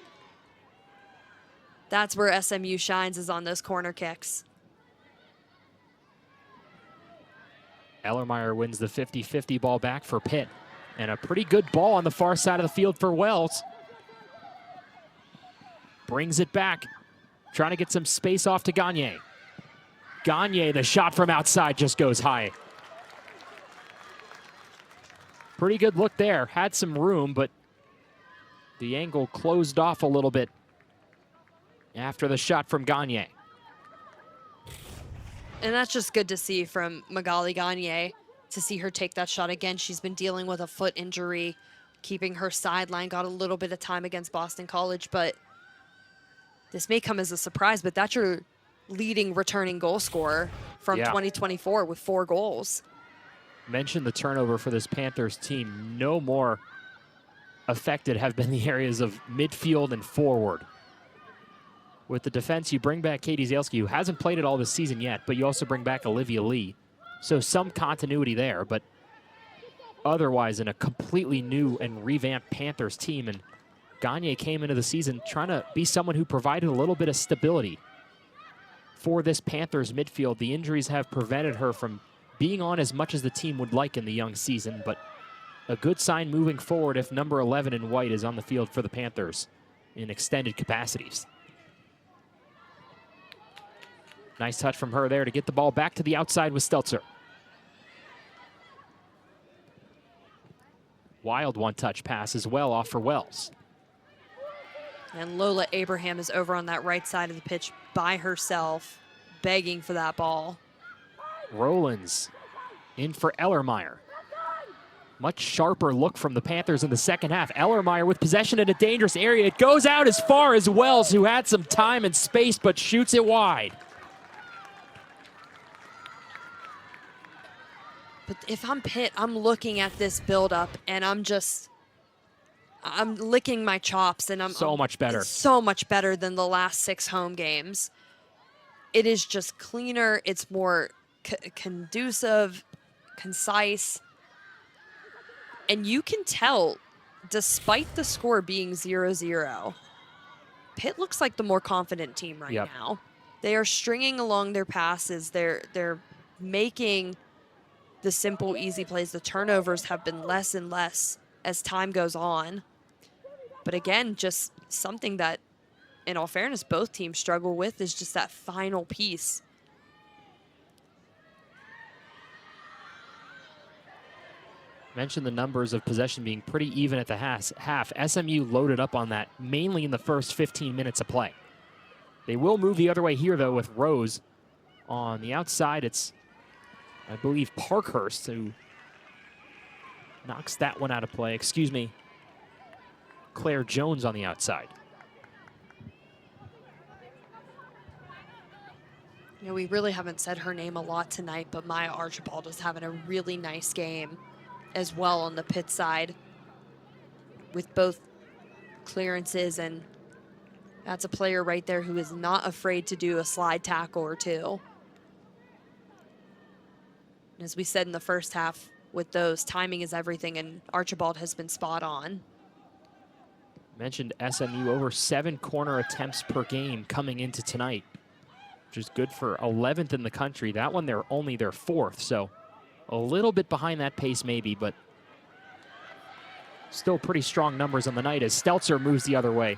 that's where SMU shines, is on those corner kicks.
Ellermeyer wins the 50-50 ball back for Pitt. And a pretty good ball on the far side of the field for Wells. Brings it back, trying to get some space off to Gagne. Gagne, the shot from outside just goes high. Pretty good look there. Had some room, but the angle closed off a little bit after the shot from Gagne.
And that's just good to see from Magali Gagne, to see her take that shot again. She's been dealing with a foot injury, keeping her sideline, got a little bit of time against Boston College, but this may come as a surprise, but that's your leading returning goal scorer from 2024 with 4 goals.
Mentioned the turnover for this Panthers team. No more affected have been the areas of midfield and forward. With the defense, you bring back Katie Zalesky, who hasn't played it all this season yet, but you also bring back Olivia Lee. So some continuity there, but otherwise in a completely new and revamped Panthers team. And Gagne came into the season trying to be someone who provided a little bit of stability for this Panthers midfield. The injuries have prevented her from being on as much as the team would like in the young season, but a good sign moving forward if number 11 in white is on the field for the Panthers in extended capacities. Nice touch from her there to get the ball back to the outside with Stelzer. Wild one-touch pass as well off for Wells.
And Lola Abraham is over on that right side of the pitch by herself, begging for that ball.
Rollins in for Ellermeyer. Much sharper look from the Panthers in the second half. Ellermeyer with possession in a dangerous area. It goes out as far as Wells, who had some time and space, but shoots it wide.
But if I'm Pitt, I'm looking at this buildup and I'm licking my chops, and
So much better.
It's so much better than the last 6 home games. It is just cleaner. It's more conducive, concise. And you can tell, despite the score being 0-0, Pitt looks like the more confident team right now. They are stringing along their passes. They're making the simple, easy plays. The turnovers have been less and less as time goes on. But again, just something that, in all fairness, both teams struggle with is just that final piece.
Mentioned the numbers of possession being pretty even at the half. SMU loaded up on that, mainly in the first 15 minutes of play. They will move the other way here, though, with Rose on the outside. It's, I believe, Parkhurst who knocks that one out of play. Excuse me, Claire Jones on the outside.
You know, we really haven't said her name a lot tonight, but Maya Archibald is having a really nice game as well on the Pitt side with both clearances, and that's a player right there who is not afraid to do a slide tackle or two. As we said in the first half, with those, timing is everything, and Archibald has been spot on.
Mentioned SMU over 7 corner attempts per game coming into tonight, which is good for 11th in the country. That one, they're only their 4th, so a little bit behind that pace maybe, but still pretty strong numbers on the night as Stelzer moves the other way.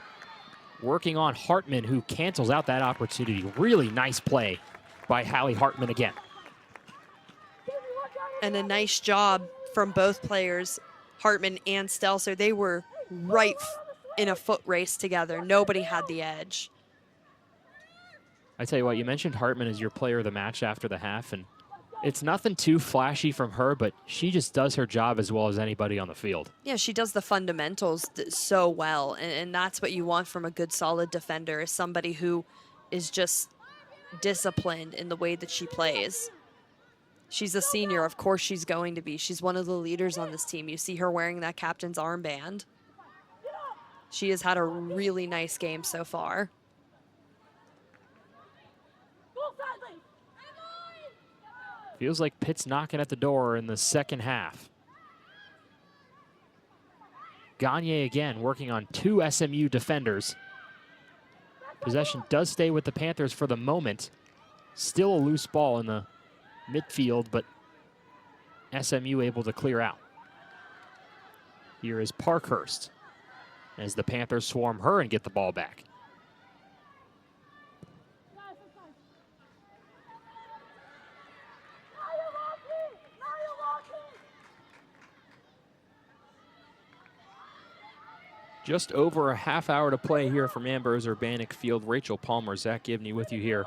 Working on Hartman, who cancels out that opportunity. Really nice play by Hallie Hartman again.
And a nice job from both players, Hartman and Stelzer. They were right in a foot race together. Nobody had the edge.
I tell you what, you mentioned Hartman as your player of the match after the half, and it's nothing too flashy from her, but she just does her job as well as anybody on the field.
Yeah, she does the fundamentals so well, and that's what you want from a good, solid defender, is somebody who is just disciplined in the way that she plays. She's a senior. Of course she's going to be. She's one of the leaders on this team. You see her wearing that captain's armband. She has had a really nice game so far.
Feels like Pitt's knocking at the door in the second half. Gagne again working on 2 SMU defenders. Possession does stay with the Panthers for the moment. Still a loose ball in the midfield, but SMU able to clear out. Here is Parkhurst as the Panthers swarm her and get the ball back. Just over a half hour to play here from Ambrose Urbanic Field. Rachel Palmer, Zach Gibney with you here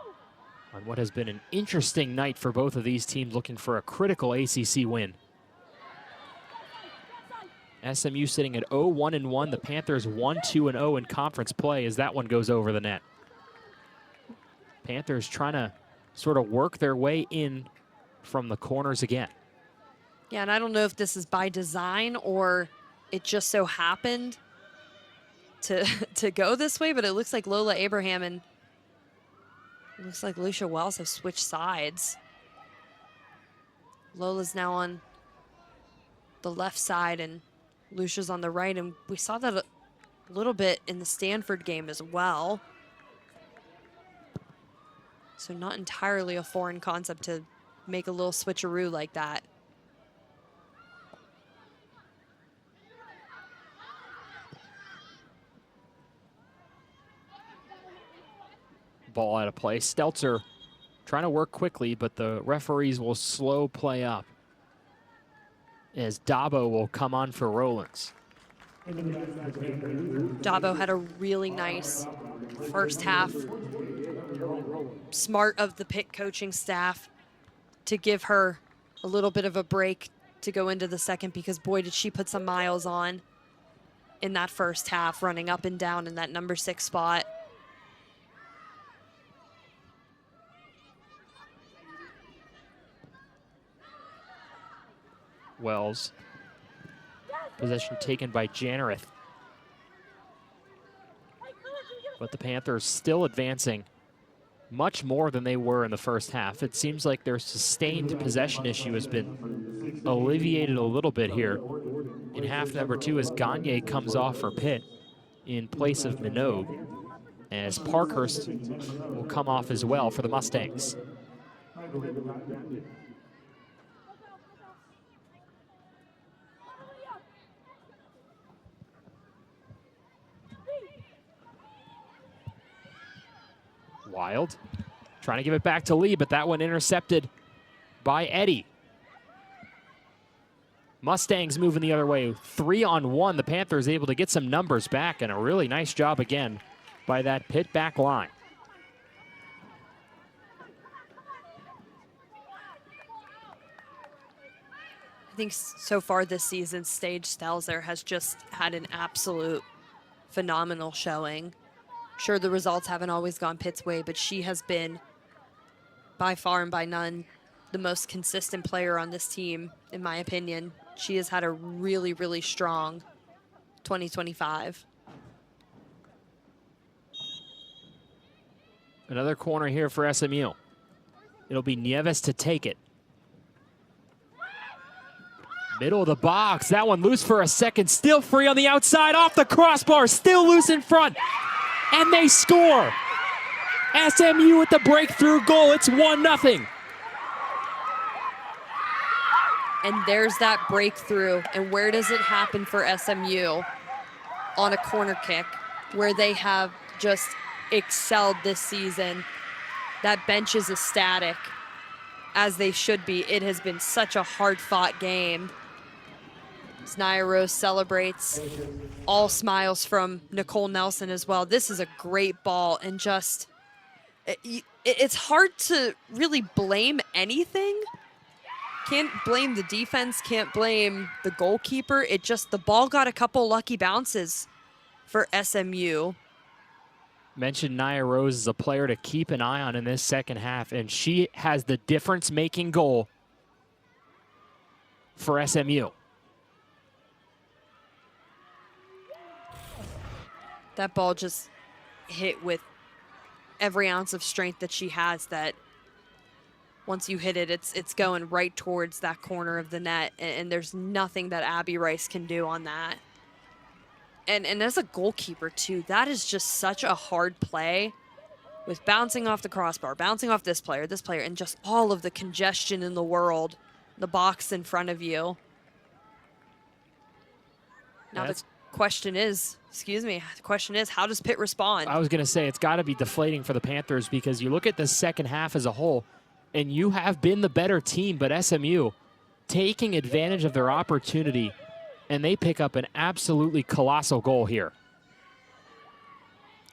on what has been an interesting night for both of these teams looking for a critical ACC win. SMU sitting at 0-1-1. The Panthers 1-2-0 in conference play as that one goes over the net. Panthers trying to sort of work their way in from the corners again.
Yeah, and I don't know if this is by design or it just so happened to to go this way, but it looks like Lola Abraham and it looks like Lucia Wells have switched sides. Lola's now on the left side and Lucia's on the right, and we saw that a little bit in the Stanford game as well. So not entirely a foreign concept to make a little switcheroo like that.
Ball out of play. Stelzer trying to work quickly, but the referees will slow play up as Dabo will come on for Rollins.
Dabo had a really nice first half. Smart of the Pitt coaching staff to give her a little bit of a break to go into the second, because boy, did she put some miles on in that first half, running up and down in that number 6 spot.
Wells. Possession taken by Jannereth. But the Panthers still advancing much more than they were in the first half. It seems like their sustained possession issue has been alleviated a little bit here in half number 2 as Gagne comes off for Pitt in place of Minogue, as Parkhurst will come off as well for the Mustangs. Wild trying to give it back to Lee, but that one intercepted by Eddie. Mustangs moving the other way, 3-on-1. The Panthers able to get some numbers back, and a really nice job again by that Pitt back line.
I think so far this season, Stage Stelzer has just had an absolute phenomenal showing. Sure, the results haven't always gone Pitt's way, but she has been by far and by none the most consistent player on this team, in my opinion. She has had a really, really strong 2025.
Another corner here for SMU. It'll be Nieves to take it. Middle of the box, that one loose for a second, still free on the outside, off the crossbar, still loose in front, and they score. SMU with the breakthrough goal, it's 1-0.
And there's that breakthrough. And where does it happen for SMU? On a corner kick, where they have just excelled this season. That bench is ecstatic, as they should be. It has been such a hard-fought game. As Nyah Rose celebrates, all smiles from Nicole Nelson as well. This is a great ball, and just, it's hard to really blame anything. Can't blame the defense, can't blame the goalkeeper. It just, the ball got a couple lucky bounces for SMU.
Mentioned Nyah Rose as a player to keep an eye on in this second half, and she has the difference-making goal for SMU.
That ball just hit with every ounce of strength that she has, that once you hit it, it's going right towards that corner of the net, and there's nothing that Abby Rice can do on that. And as a goalkeeper, too, that is just such a hard play, with bouncing off the crossbar, bouncing off this player, and just all of the congestion in the world, the box in front of you. Now the question is, how does Pitt respond?
I was going to say, it's got to be deflating for the Panthers, because you look at the second half as a whole, and you have been the better team, but SMU taking advantage of their opportunity, and they pick up an absolutely colossal goal here.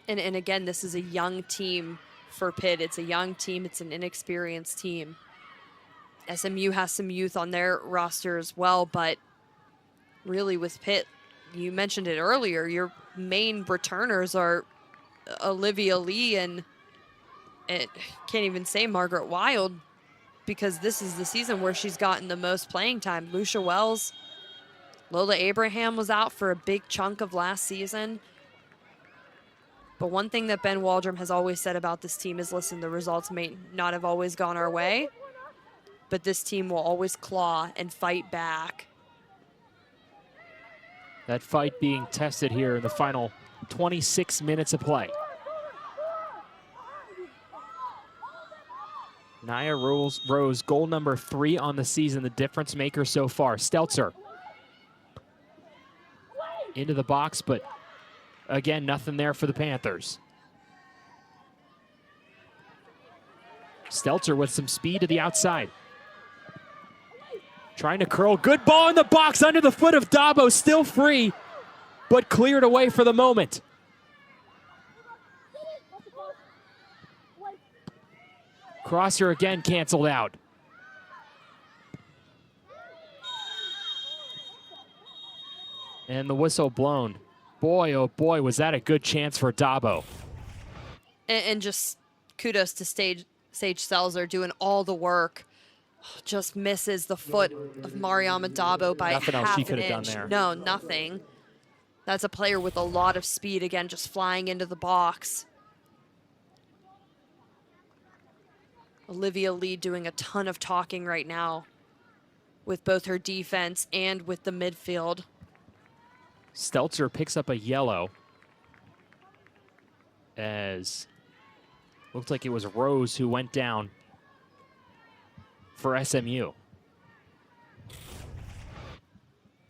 And again, this is a young team for Pitt. It's a young team. It's an inexperienced team. SMU has some youth on their roster as well, but really with Pitt, you mentioned it earlier, your main returners are Olivia Lee and can't even say Margaret Wild, because this is the season where she's gotten the most playing time. Lucia Wells Lola Abraham was out for a big chunk of last season. But one thing that Ben Waldrum has always said about this team is, listen, the results may not have always gone our way, but this team will always claw and fight back.
That fight being tested here in the final 26 minutes of play. Nyah Rose, goal number 3 on the season, the difference maker so far. Stelzer into the box, but again, nothing there for the Panthers. Stelzer with some speed to the outside. Trying to curl, good ball in the box under the foot of Dabo, still free, but cleared away for the moment. Crosser again canceled out. And the whistle blown. Boy, oh boy, was that a good chance for Dabo.
And just kudos to Sage Selzer doing all the work. Just misses the foot of Mariama Dabo by
Nothing else
half
she
an
could have done
inch.
there.
No, nothing. That's a player with a lot of speed, again, just flying into the box. Olivia Lee doing a ton of talking right now with both her defense and with the midfield.
Stelzer picks up a yellow as looked like it was Rose who went down for SMU.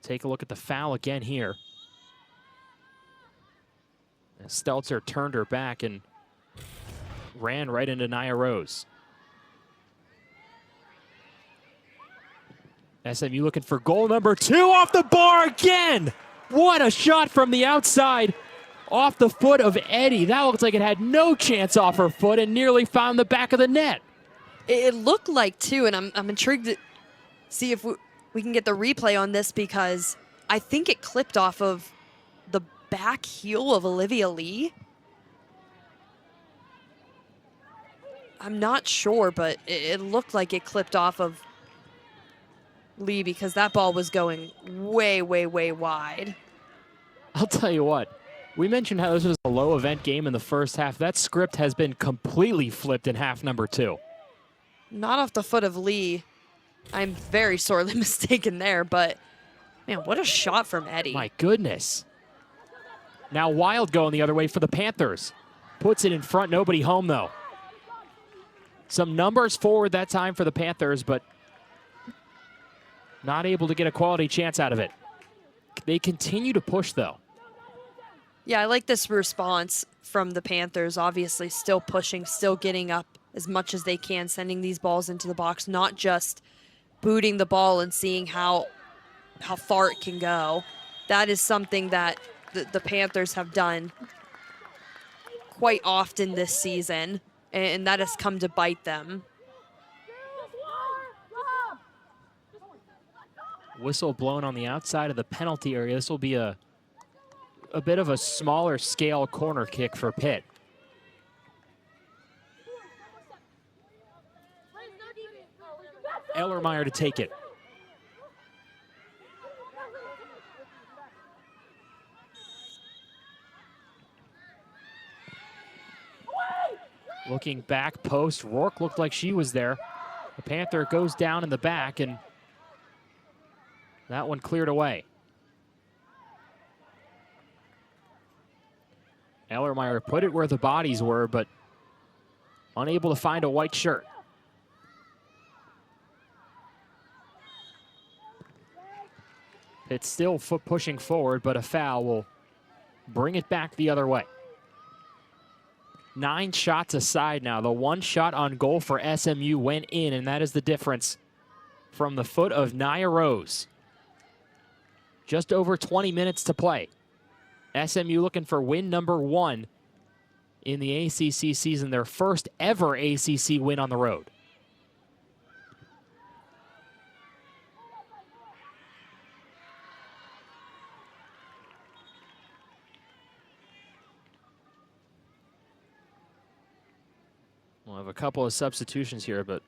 Take a look at the foul again here. And Stelzer turned her back and ran right into Nyah Rose. SMU looking for goal number 2 off the bar again. What a shot from the outside off the foot of Eddie. That looks like it had no chance off her foot and nearly found the back of the net.
It looked like, too, and I'm intrigued to see if we can get the replay on this, because I think it clipped off of the back heel of Olivia Lee. I'm not sure, but it looked like it clipped off of Lee, because that ball was going way, way, way wide.
I'll tell you what, we mentioned how this was a low event game in the first half. That script has been completely flipped in half number 2.
Not off the foot of Lee. I'm very sorely mistaken there, but man, what a shot from Eddie.
My goodness. Now Wild going the other way for the Panthers. Puts it in front, nobody home though. Some numbers forward that time for the Panthers, but not able to get a quality chance out of it. They continue to push though.
Yeah, I like this response from the Panthers. Obviously still pushing, still getting up as much as they can, sending these balls into the box, not just booting the ball and seeing how far it can go. That is something that the Panthers have done quite often this season, and that has come to bite them.
Whistle blown on the outside of the penalty area. This will be a bit of a smaller scale corner kick for Pitt. Ellermeyer to take it. Looking back post, Rourke looked like she was there. The Panther goes down in the back, and that one cleared away. Ellermeyer put it where the bodies were, but unable to find a white shirt. It's still foot pushing forward, but a foul will bring it back the other way. 9 shots aside now. The one shot on goal for SMU went in, and that is the difference from the foot of Nyah Rose. Just over 20 minutes to play. SMU looking for win number 1 in the ACC season, their first ever ACC win on the road. We'll have a couple of substitutions here, but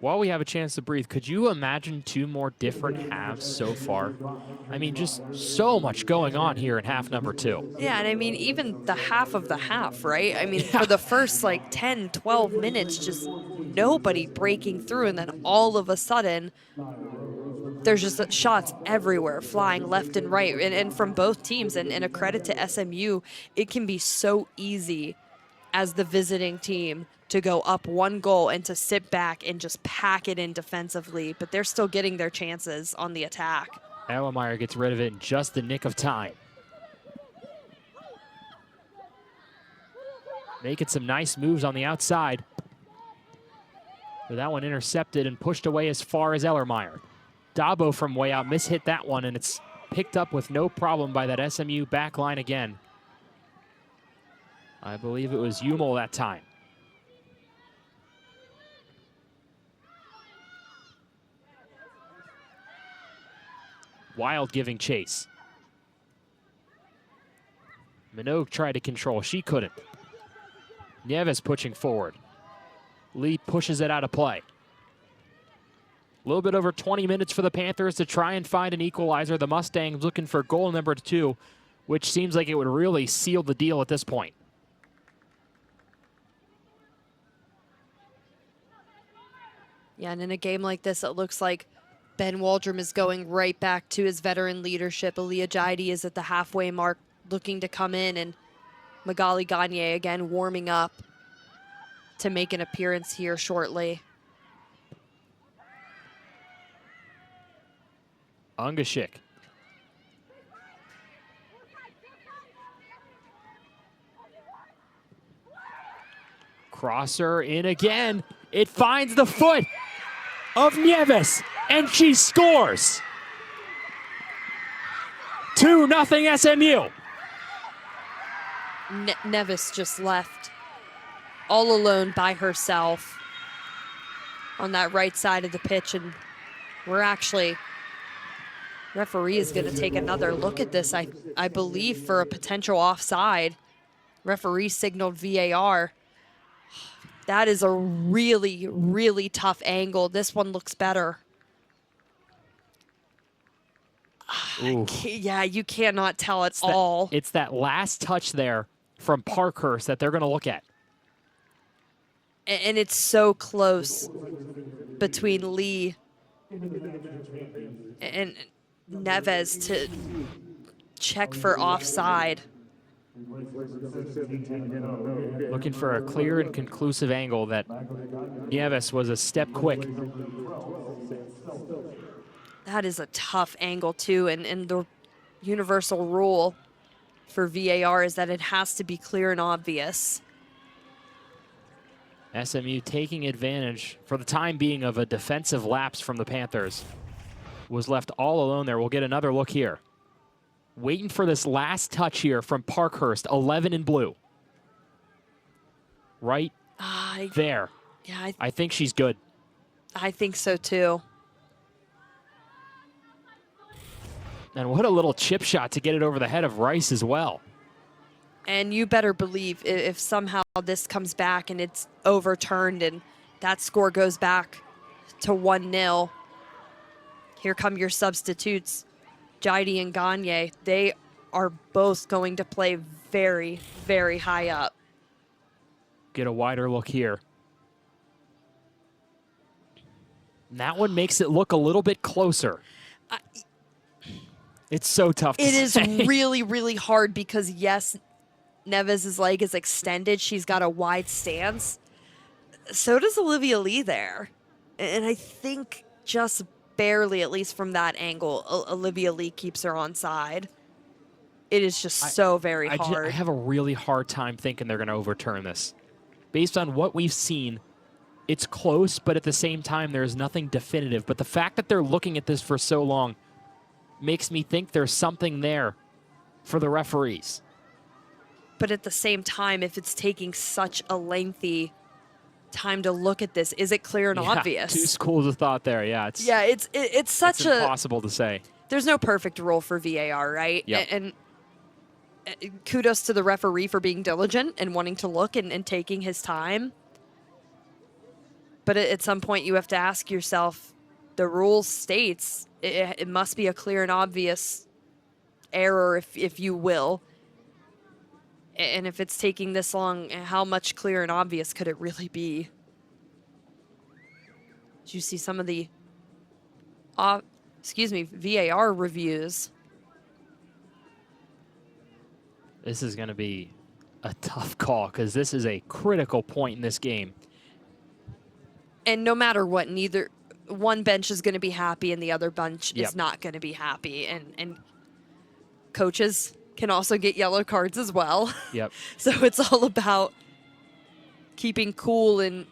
While we have a chance to breathe, could you imagine 2 more different halves so far? I mean, just so much going on here in half number 2.
Yeah, and I mean, even the half of the half, right? I mean,
Yeah.
for the first like 10, 12 minutes, just nobody breaking through. And then all of a sudden, there's just shots everywhere, flying left and right, and from both teams. And a credit to SMU, it can be so easy as the visiting team to go up 1 goal and to sit back and just pack it in defensively. But they're still getting their chances on the attack.
Ellermeyer gets rid of it in just the nick of time. Making some nice moves on the outside. But that one intercepted and pushed away as far as Ellermeyer. Dabo from way out mishit that one, and it's picked up with no problem by that SMU back line again. I believe it was Umel that time. Wild giving chase. Minogue tried to control. She couldn't. Nieves pushing forward. Lee pushes it out of play. A little bit over 20 minutes for the Panthers to try and find an equalizer. The Mustangs looking for goal number 2, which seems like it would really seal the deal at this point.
Yeah, and in a game like this, it looks like Ben Waldrum is going right back to his veteran leadership. Aaliyah Jaidi is at the halfway mark looking to come in, and Magali Gagne again warming up to make an appearance here shortly.
Ungashik. Crosser in again. It finds the foot of Nieves, and she scores. 2-0 SMU.
Nevis just left all alone by herself on that right side of the pitch, and referee is going to take another look at this, I believe, for a potential offside. Referee signaled VAR. That is a really, really tough angle. This one looks better. Yeah, you cannot tell at all.
It's that last touch there from Parkhurst that they're going to look at.
And it's so close between Lee and Neves to check for offside.
Looking for a clear and conclusive angle that Nieves was a step quick.
That is a tough angle too, and the universal rule for VAR is that it has to be clear and obvious.
SMU taking advantage for the time being of a defensive lapse from the Panthers. Was left all alone there. We'll get another look here. Waiting for this last touch here from Parkhurst, 11 in blue. Right there.
Yeah,
I think she's good.
I think so too.
And what a little chip shot to get it over the head of Rice as well.
And you better believe if somehow this comes back and it's overturned and that score goes back to 1-0, here come your substitutes, Jaidi and Gagne. They are both going to play very, very high up.
Get a wider look here. And that one makes it look a little bit closer. It's so tough to say.
It is really, really hard because, yes, Neves' leg is extended. She's got a wide stance. So does Olivia Lee there. And I think just barely, at least from that angle, Olivia Lee keeps her on side. It is just so very hard.
I have a really hard time thinking they're going to overturn this. Based on what we've seen, it's close, but at the same time, there's nothing definitive. But the fact that they're looking at this for so long makes me think there's something there for the referees.
But at the same time, if it's taking such a lengthy time to look at this, is it clear and obvious?
Two schools of thought there. Yeah, it's
it's
impossible to say.
There's no perfect rule for VAR, right?
Yep.
And kudos to the referee for being diligent and wanting to look and taking his time. But at some point you have to ask yourself, the rule states it must be a clear and obvious error, if you will. And if it's taking this long, how much clear and obvious could it really be? Did you see some of the, VAR reviews?
This is going to be a tough call because this is a critical point in this game.
And no matter what, neither one bench is going to be happy and the other bench
Yep.
is not going to be happy. And coaches can also get yellow cards as well.
Yep.
So it's all about keeping cool and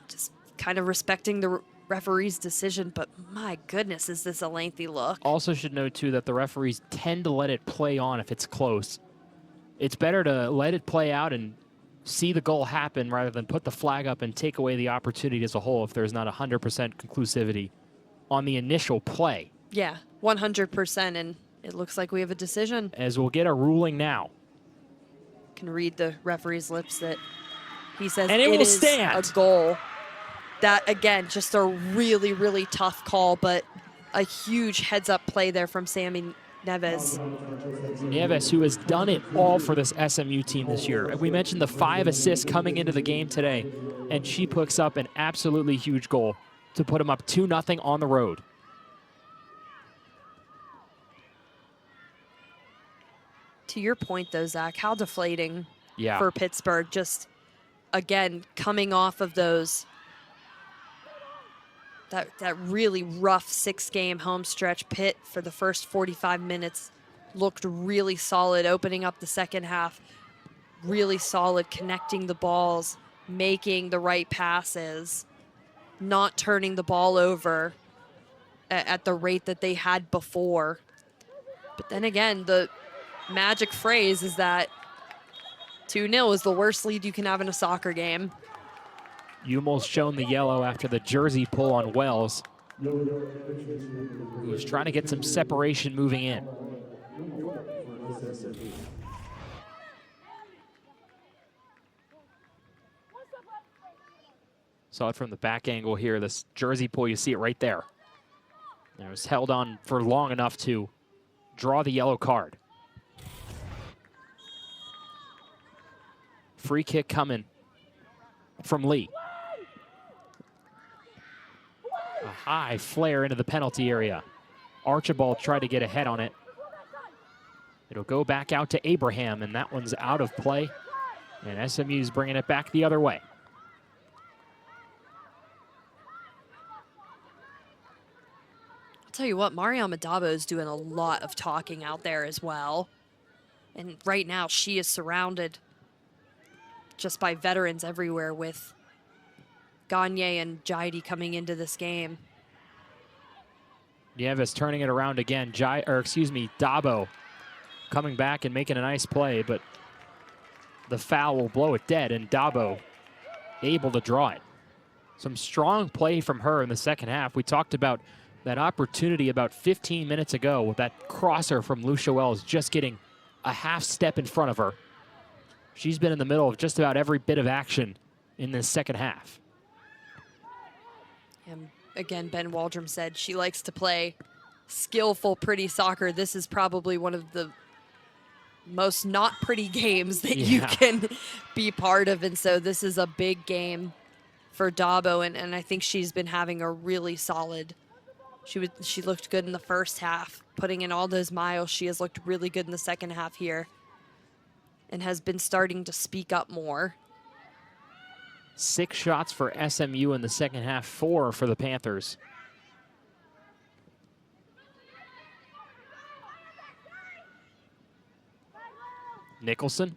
just kind of respecting the referee's decision. But my goodness, is this a lengthy look?
Also should note, too, that the referees tend to let it play on if it's close. It's better to let it play out and see the goal happen rather than put the flag up and take away the opportunity as a whole if there's not 100% conclusivity on the initial play.
Yeah, 100%. And it looks like we have a decision.
As we'll get a ruling now.
Can read the referee's lips that he says
And it will
is
stand.
a goal. That, again, just a really, really tough call, but a huge heads-up play there from Sammy Neves.
Neves, who has done it all for this SMU team this year. We mentioned the 5 assists coming into the game today, and she picks up an absolutely huge goal to put them up 2-0 on the road.
To your point, though, Zach, how deflating
Yeah.
for Pittsburgh. Just, again, coming off of those, that really rough 6-game home stretch. Pitt, for the first 45 minutes, looked really solid, opening up the second half. Really solid, connecting the balls, making the right passes, not turning the ball over at the rate that they had before. But then again, the magic phrase is that 2-0 is the worst lead you can have in a soccer game.
You almost shown the yellow after the jersey pull on Wells, who was trying to get some separation moving in. Saw it from the back angle here. This jersey pull, you see it right there. And it was held on for long enough to draw the yellow card. Free kick coming from Lee. A high flare into the penalty area. Archibald tried to get ahead on it. It'll go back out to Abraham, and that one's out of play. And SMU's bringing it back the other way.
I'll tell you what, Mariama Dabo is doing a lot of talking out there as well. And right now she is surrounded just by veterans everywhere, with Gagne and Jaidi coming into this game.
Nieves turning it around again. Dabo coming back and making a nice play, but the foul will blow it dead, and Dabo able to draw it. Some strong play from her in the second half. We talked about that opportunity about 15 minutes ago with that crosser from Lucia Wells just getting a half step in front of her. She's been in the middle of just about every bit of action in this second half.
And again, Ben Waldrum said she likes to play skillful, pretty soccer. This is probably one of the most not pretty games that you can be part of. And so this is a big game for Dabo. And I think she's been having a really solid, she looked good in the first half, putting in all those miles. She has looked really good in the second half here and has been starting to speak up more.
6 shots for SMU in the second half, 4 for the Panthers. Nicholson.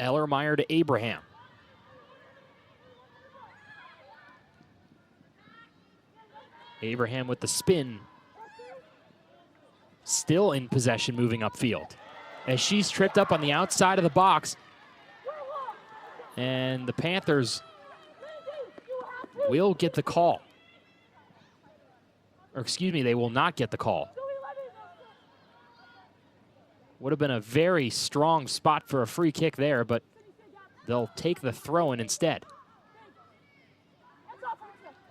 Ellermeyer to Abraham. Abraham with the spin. Still in possession, moving upfield. As she's tripped up on the outside of the box. And the Panthers will get the call. Or excuse me, they will not get the call. Would have been a very strong spot for a free kick there, but they'll take the throw-in instead.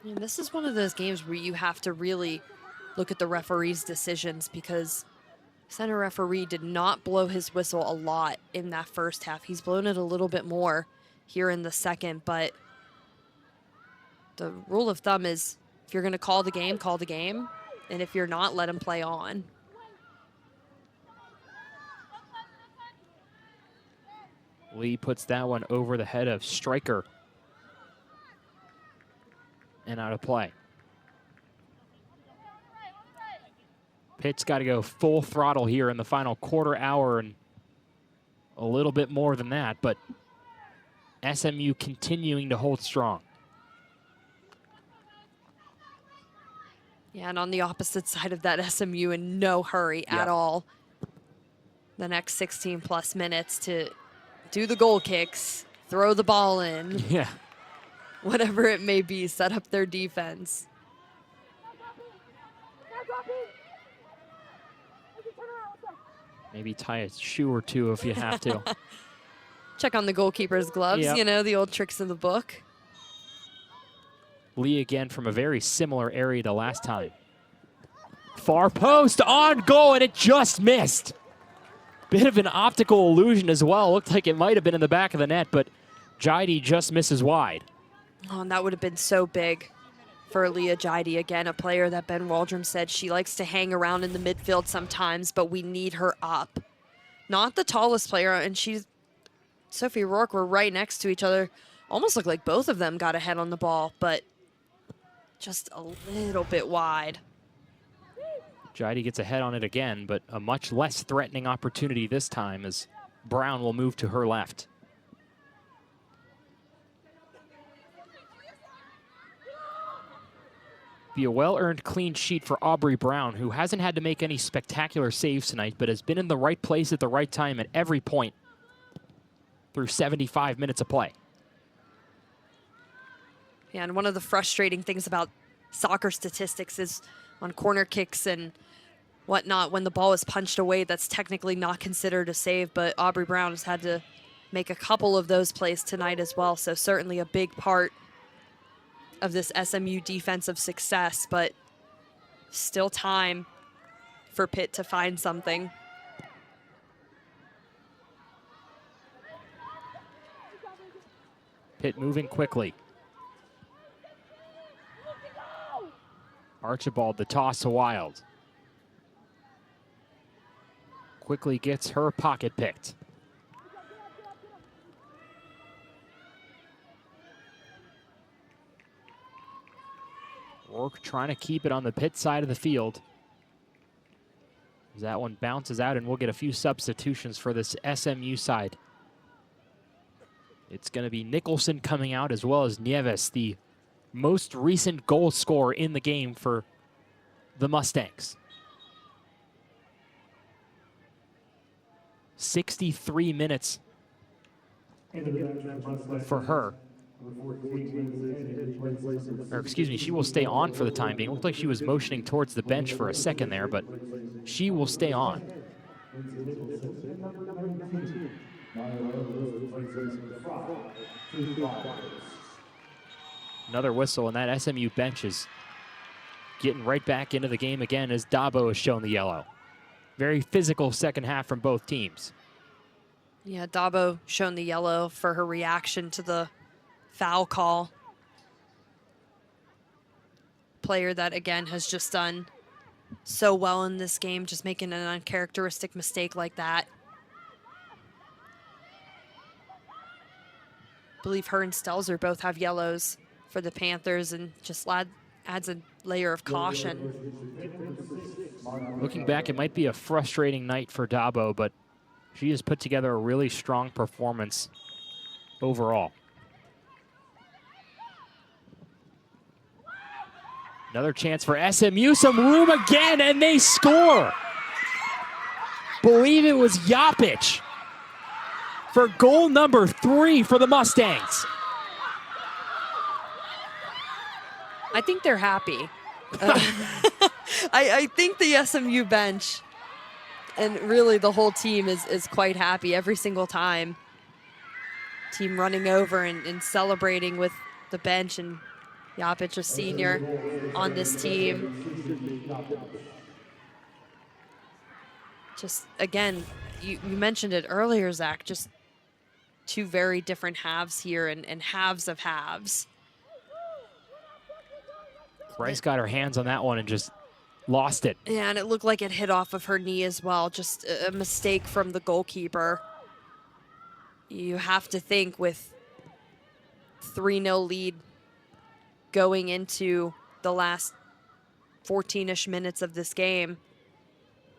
And this is one of those games where you have to really look at the referee's decisions, because center referee did not blow his whistle a lot in that first half. He's blown it a little bit more here in the second, but the rule of thumb is if you're going to call the game, call the game. And if you're not, let him play on.
Lee puts that one over the head of Stryker and out of play. Pitt's got to go full throttle here in the final quarter hour and a little bit more than that, but SMU continuing to hold strong.
Yeah, and on the opposite side of that, SMU in no hurry at all. The next 16 plus minutes to do the goal kicks, throw the ball in.
Yeah.
Whatever it may be, set up their defense.
Maybe tie a shoe or two if you have to.
Check on the goalkeeper's gloves,
Yep.
you know, the old tricks in the book.
Lee again from a very similar area to last time. Far post, on goal, and it just missed. Bit of an optical illusion as well. Looked like it might have been in the back of the net, but Jaidi just misses wide.
Oh, and that would have been so big for Leah Jaidi. Again, a player that Ben Waldrum said she likes to hang around in the midfield sometimes, but we need her up. Not the tallest player, and Sophie Rourke were right next to each other. Almost looked like both of them got ahead on the ball, but just a little bit wide.
Jaidi gets ahead on it again, but a much less threatening opportunity this time as Brown will move to her left. Be a well-earned clean sheet for Aubrey Brown, who hasn't had to make any spectacular saves tonight, but has been in the right place at the right time at every point through 75 minutes of play.
Yeah, and one of the frustrating things about soccer statistics is on corner kicks and whatnot, when the ball is punched away, that's technically not considered a save, but Aubrey Brown has had to make a couple of those plays tonight as well, so certainly a big part of this SMU defensive success, but still time for Pitt to find something.
Pitt moving quickly. Archibald, the toss to Wild. Quickly gets her pocket picked. Rourke trying to keep it on the Pitt side of the field. As that one bounces out, and we'll get a few substitutions for this SMU side. It's going to be Nicholson coming out, as well as Nieves, the most recent goal scorer in the game for the Mustangs. 63 minutes for her. Or excuse me, she will stay on for the time being. Looked like she was motioning towards the bench for a second there, but she will stay on. Another whistle, and that SMU bench is getting right back into the game again as Dabo has shown the yellow. Very physical second half from both teams.
Yeah, Dabo shown the yellow for her reaction to the foul call. Player that, again, has just done so well in this game, just making an uncharacteristic mistake like that. I believe her and Stelzer both have yellows for the Panthers, and just adds a layer of caution.
Looking back, it might be a frustrating night for Dabo, but she has put together a really strong performance overall. Another chance for SMU, some room again, and they score. Believe it was Yapich for goal number 3 for the Mustangs.
I think they're happy. I think the SMU bench and really the whole team is quite happy every single time. Team running over and celebrating with the bench, and Yapic, a senior on this team. Just, again, you mentioned it earlier, Zach, just two very different halves here and halves of halves.
Bryce got her hands on that one and just lost it.
Yeah, and it looked like it hit off of her knee as well. Just a mistake from the goalkeeper. You have to think with 3-0 lead going into the last 14-ish minutes of this game,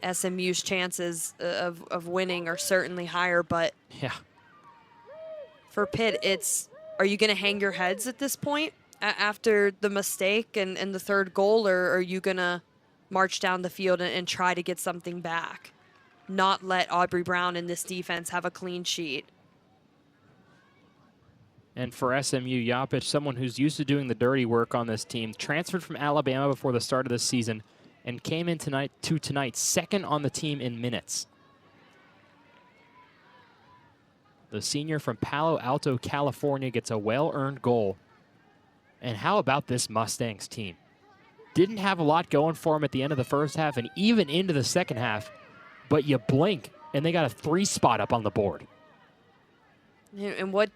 SMU's chances of winning are certainly higher, but
Yeah.
for Pitt, it's, are you going to hang your heads at this point after the mistake and the third goal, or are you going to march down the field and try to get something back? Not let Aubrey Brown in this defense have a clean sheet.
And for SMU, Yapic, someone who's used to doing the dirty work on this team, transferred from Alabama before the start of the season and came in tonight second on the team in minutes. The senior from Palo Alto, California gets a well-earned goal. And how about this Mustangs team? Didn't have a lot going for them at the end of the first half and even into the second half, but you blink and they got a 3 spot up on the board.
And what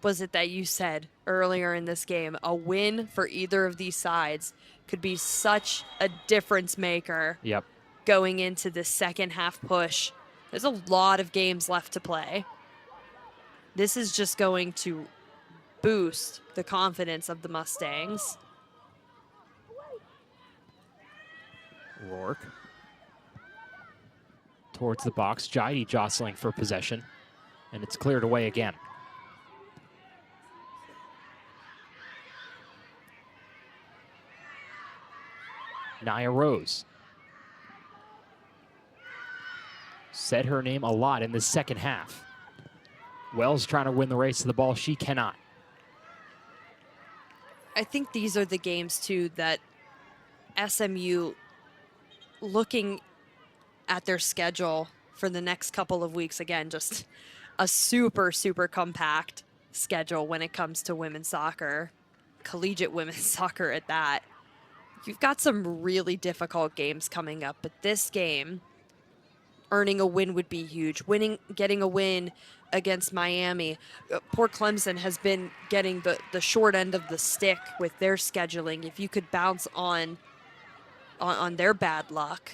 was it that you said earlier in this game? A win for either of these sides could be such a difference maker.
Yep.
Going into this second half push. There's a lot of games left to play. This is just going to boost the confidence of the Mustangs.
Rourke towards the box. Jaidi jostling for possession, and it's cleared away again. Nyah Rose said her name a lot in the second half. Wells trying to win the race to the ball. She cannot.
I think these are the games, too, that SMU, looking at their schedule for the next couple of weeks, again, just a super, super compact schedule when it comes to women's soccer, collegiate women's soccer at that. You've got some really difficult games coming up, but this game, earning a win would be huge. Getting a win against Miami. Poor Clemson has been getting the short end of the stick with their scheduling. If you could bounce on their bad luck,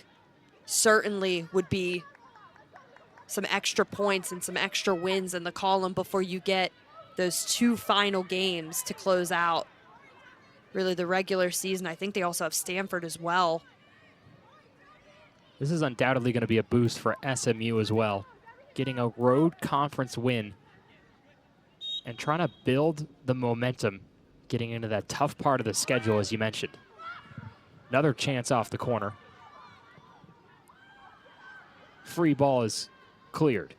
certainly would be some extra points and some extra wins in the column before you get those 2 final games to close out really the regular season. I think they also have Stanford as well.
This is undoubtedly going to be a boost for SMU as well. Getting a road conference win and trying to build the momentum, getting into that tough part of the schedule, as you mentioned. Another chance off the corner. Free ball is cleared.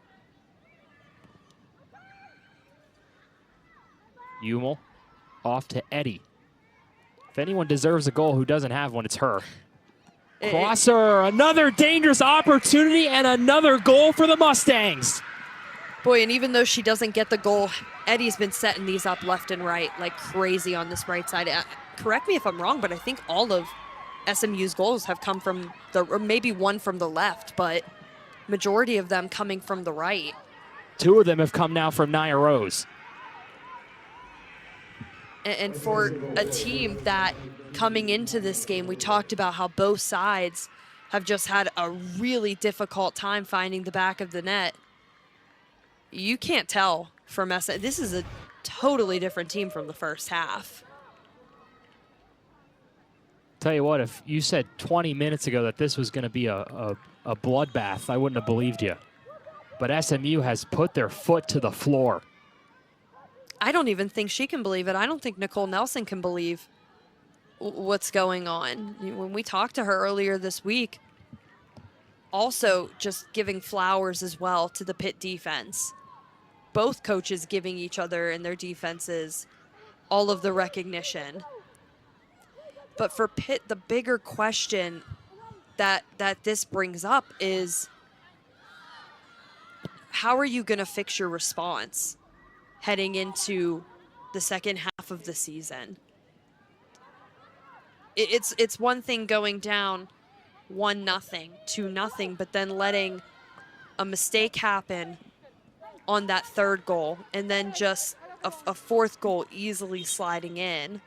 Hummel off to Eddie. If anyone deserves a goal who doesn't have one, it's her. Crosser, another dangerous opportunity and another goal for the Mustangs.
Boy, and even though she doesn't get the goal, Eddie's been setting these up left and right like crazy on this right side. Correct me if I'm wrong, but I think all of SMU's goals have come from or maybe one from the left, but majority of them coming from the right.
2 of them have come now from Nyah Rose.
And for a team that coming into this game, we talked about how both sides have just had a really difficult time finding the back of the net. You can't tell from this is a totally different team from the first half.
Tell you what, if you said 20 minutes ago that this was going to be a bloodbath, I wouldn't have believed you. But SMU has put their foot to the floor.
I don't even think she can believe it. I don't think Nicole Nelson can believe what's going on. When we talked to her earlier this week, also just giving flowers as well to the Pitt defense. Both coaches giving each other and their defenses all of the recognition. But for Pitt, the bigger question that this brings up is, how are you going to fix your response? heading into the second half of the season. It's one thing going down 1-0, 2-0, but then letting a mistake happen on that third goal and then just a fourth goal easily sliding in.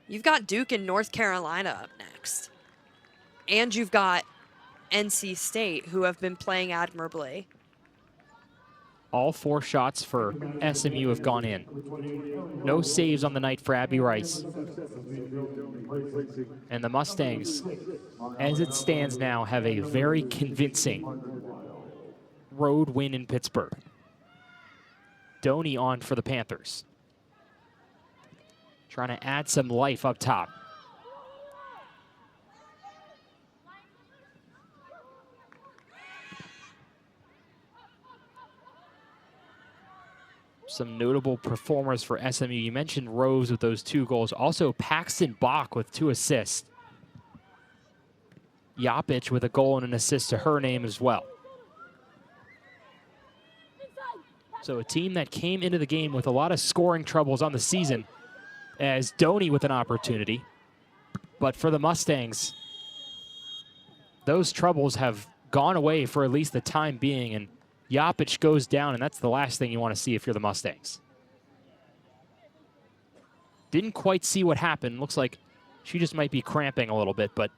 You've got Duke and North Carolina up next. And you've got NC State, who have been playing admirably.
All 4 shots for SMU have gone in. No saves on the night for Abby Rice. And the Mustangs, as it stands now, have a very convincing road win in Pittsburgh. Doney on for the Panthers. Trying to add some life up top. Some notable performers for SMU. You mentioned Rose with those 2 goals. Also Paxton Bach with 2 assists. Yapich with a goal and an assist to her name as well. So a team that came into the game with a lot of scoring troubles on the season, as Doney with an opportunity. But for the Mustangs, those troubles have gone away for at least the time being, and Yapich goes down, and that's the last thing you want to see if you're the Mustangs. Didn't quite see what happened. Looks like she just might be cramping a little bit, but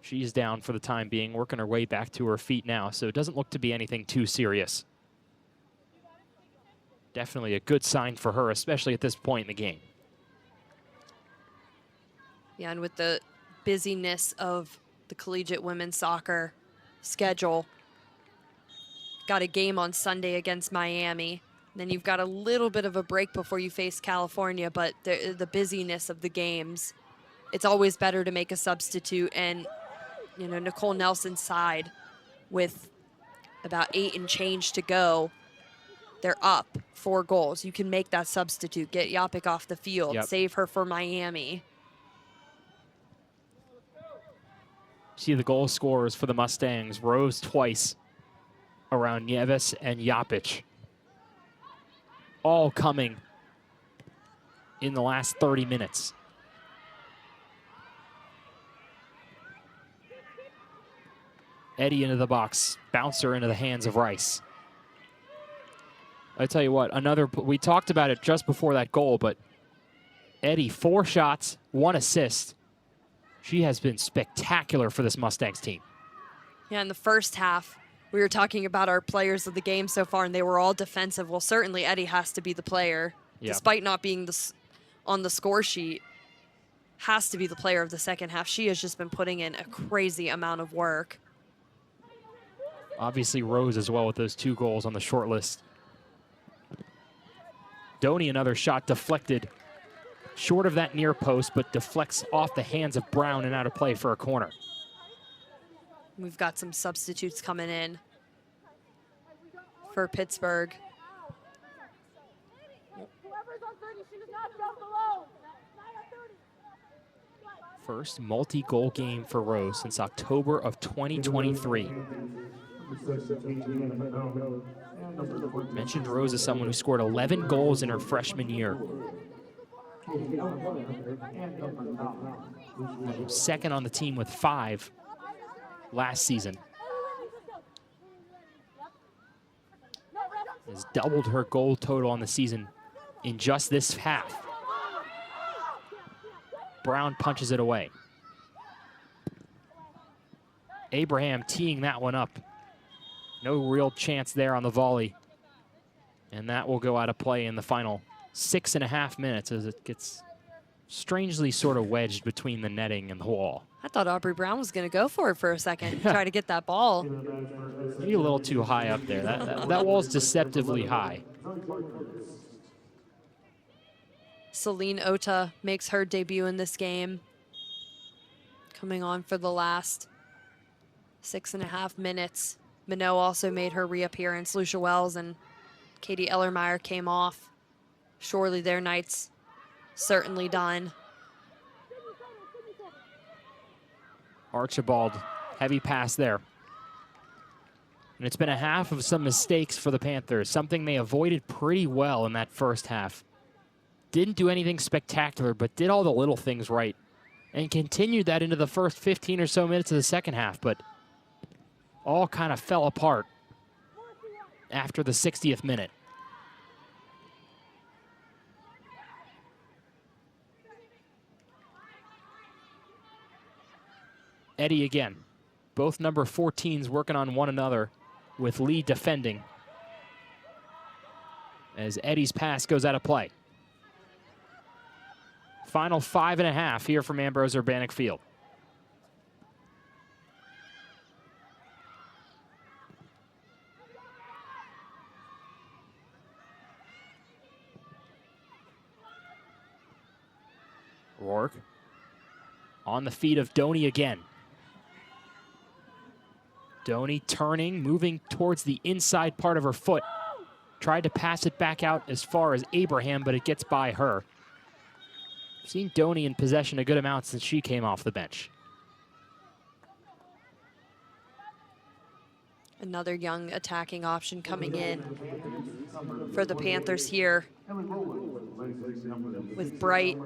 she's down for the time being, working her way back to her feet now, so it doesn't look to be anything too serious. Definitely a good sign for her, especially at this point in the game.
Yeah, and with the busyness of the collegiate women's soccer schedule, got a game on Sunday against Miami. Then you've got a little bit of a break before you face California, but the busyness of the games, it's always better to make a substitute. And, you know, Nicole Nelson's side, with about 8 and change to go, they're up 4 goals. You can make that substitute, get Yapich off the field, save her for Miami.
See the goal scorers for the Mustangs. Rose twice around Nieves and Yapich. All coming in the last 30 minutes. Eddie into the box. Bouncer into the hands of Rice. I tell you what, we talked about it just before that goal, but Eddie, 4 shots, 1 assist. She has been spectacular for this Mustangs team.
Yeah, in the first half, we were talking about our players of the game so far, and they were all defensive. Well, certainly Eddie has to be the player, despite not being on the score sheet. Has to be the player of the second half. She has just been putting in a crazy amount of work.
Obviously Rose as well with those 2 goals on the short list. Doney, another shot deflected short of that near post, but deflects off the hands of Brown and out of play for a corner.
We've got some substitutes coming in for Pittsburgh.
Whoever's on 30 should not drop below. 9 on 30.
First multi-goal game for Rose since October of 2023. Mentioned Rose as someone who scored 11 goals in her freshman year. Second on the team with 5 last season. Has doubled her goal total on the season in just this half. Brown punches it away. Abraham teeing that one up. No real chance there on the volley. And that will go out of play in the final 6.5 minutes as it gets strangely sort of wedged between the netting and the wall.
I thought Aubrey Brown was going to go for it for a second, try to get that ball.
Maybe a little too high up there. That wall's deceptively high.
Celine Ota makes her debut in this game, coming on for the last 6.5 minutes. Minot also made her reappearance. Lucia Wells and Katie Ellermeyer came off. Surely their night's certainly done.
Archibald, heavy pass there. And it's been a half of some mistakes for the Panthers, something they avoided pretty well in that first half. Didn't do anything spectacular, but did all the little things right. And continued that into the first 15 or so minutes of the second half, but all kind of fell apart after the 60th minute. Eddie again. Both number 14s working on one another with Lee defending as Eddie's pass goes out of play. Final 5.5 here from Ambrose Urbanic Field. Rourke on the feet of Doney again. Doney turning, moving towards the inside part of her foot. Tried to pass it back out as far as Abraham, but it gets by her. Seen Doney in possession a good amount since she came off the bench.
Another young attacking option coming in for the Panthers here with Bright.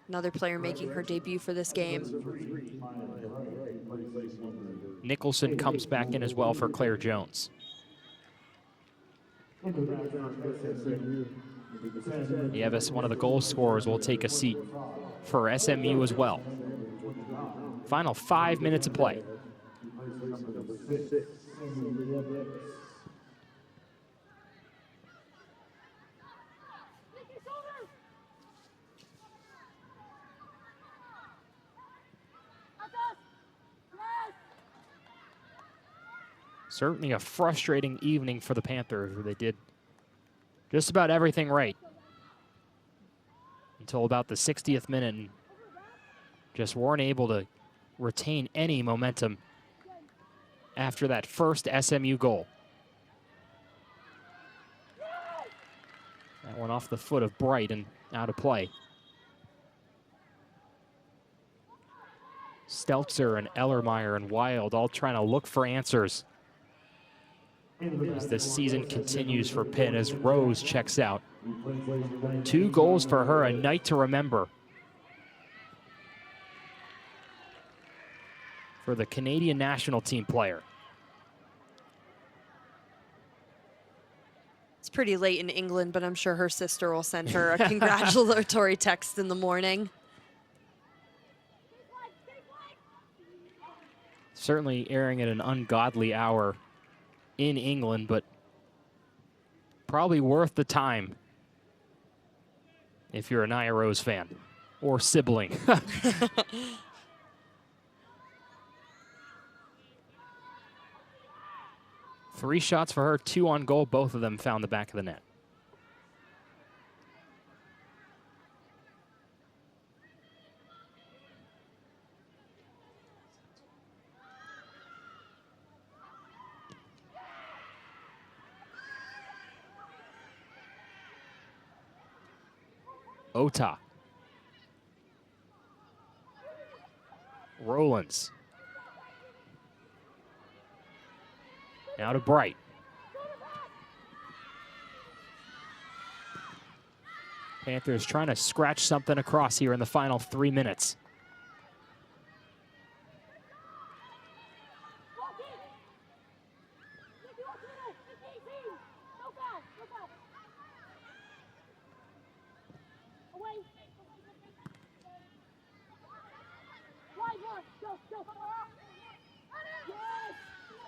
Another player making her debut for this game.
Nicholson comes back in as well for Claire Jones. Nieves, one of the goal scorers, will take a seat for SMU as well. Final 5 minutes of play. Certainly a frustrating evening for the Panthers, where they did just about everything right until about the 60th minute and just weren't able to retain any momentum after that first SMU goal. That one off the foot of Bright and out of play. Stelzer and Ellermeyer and Wild all trying to look for answers as this season continues for Pitt as Rose checks out. 2 goals for her, a night to remember for the Canadian national team player.
It's pretty late in England, but I'm sure her sister will send her a congratulatory text in the morning.
Certainly airing at an ungodly hour in England, but probably worth the time if you're a Nyah Rose fan or sibling. 3 shots for her, 2 on goal. Both of them found the back of the net. Ota. Rollins. Now to Bright. Panthers trying to scratch something across here in the final 3 minutes.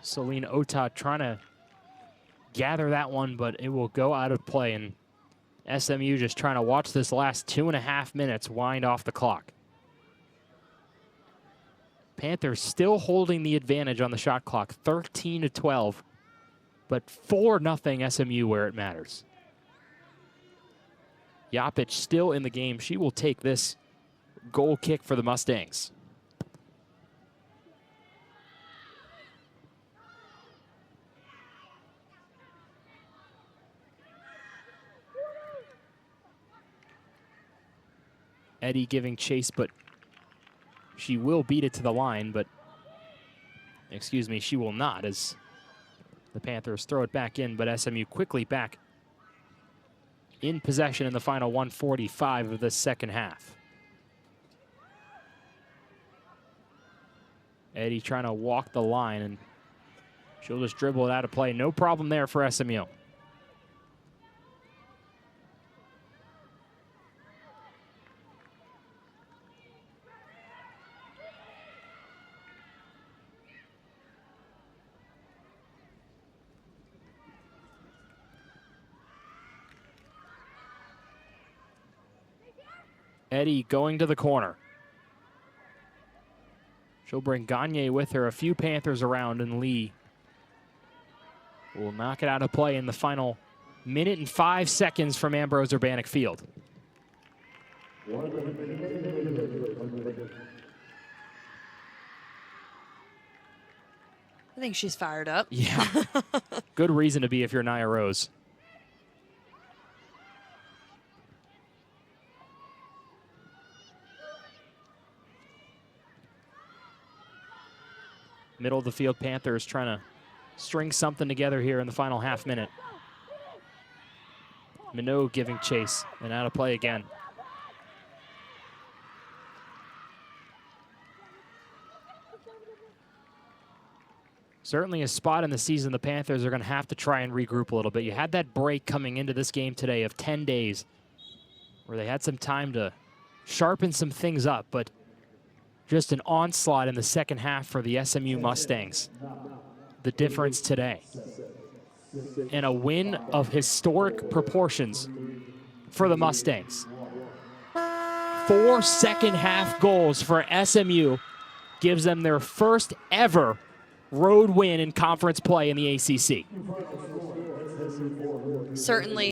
Celine Ota trying to gather that one, but it will go out of play. And SMU just trying to watch this last 2.5 minutes wind off the clock. Panthers still holding the advantage on the shot clock, 13-12, but 4-0 SMU where it matters. Japic still in the game. She will take this goal kick for the Mustangs. Eddie giving chase, but she will beat it to the line, but Excuse me, she will not, as the Panthers throw it back in, but SMU quickly back in possession in the final 1:45 of the second half. Eddy trying to walk the line, and she'll just dribble it out of play. No problem there for SMU. Eddy going to the corner. She'll bring Gagne with her, a few Panthers around, and Lee will knock it out of play in the final minute and 5 seconds from Ambrose Urbanic Field.
I think she's fired up.
Yeah. Good reason to be if you're Nyah Rose. Middle of the field, Panthers trying to string something together here in the final half minute. Minot giving chase and out of play again. Certainly a spot in the season the Panthers are going to have to try and regroup a little bit. You had that break coming into this game today of 10 days where they had some time to sharpen some things up, but just an onslaught in the second half for the SMU Mustangs. The difference today. And a win of historic proportions for the Mustangs. 4 second-half goals for SMU gives them their first ever road win in conference play in the ACC.
Certainly.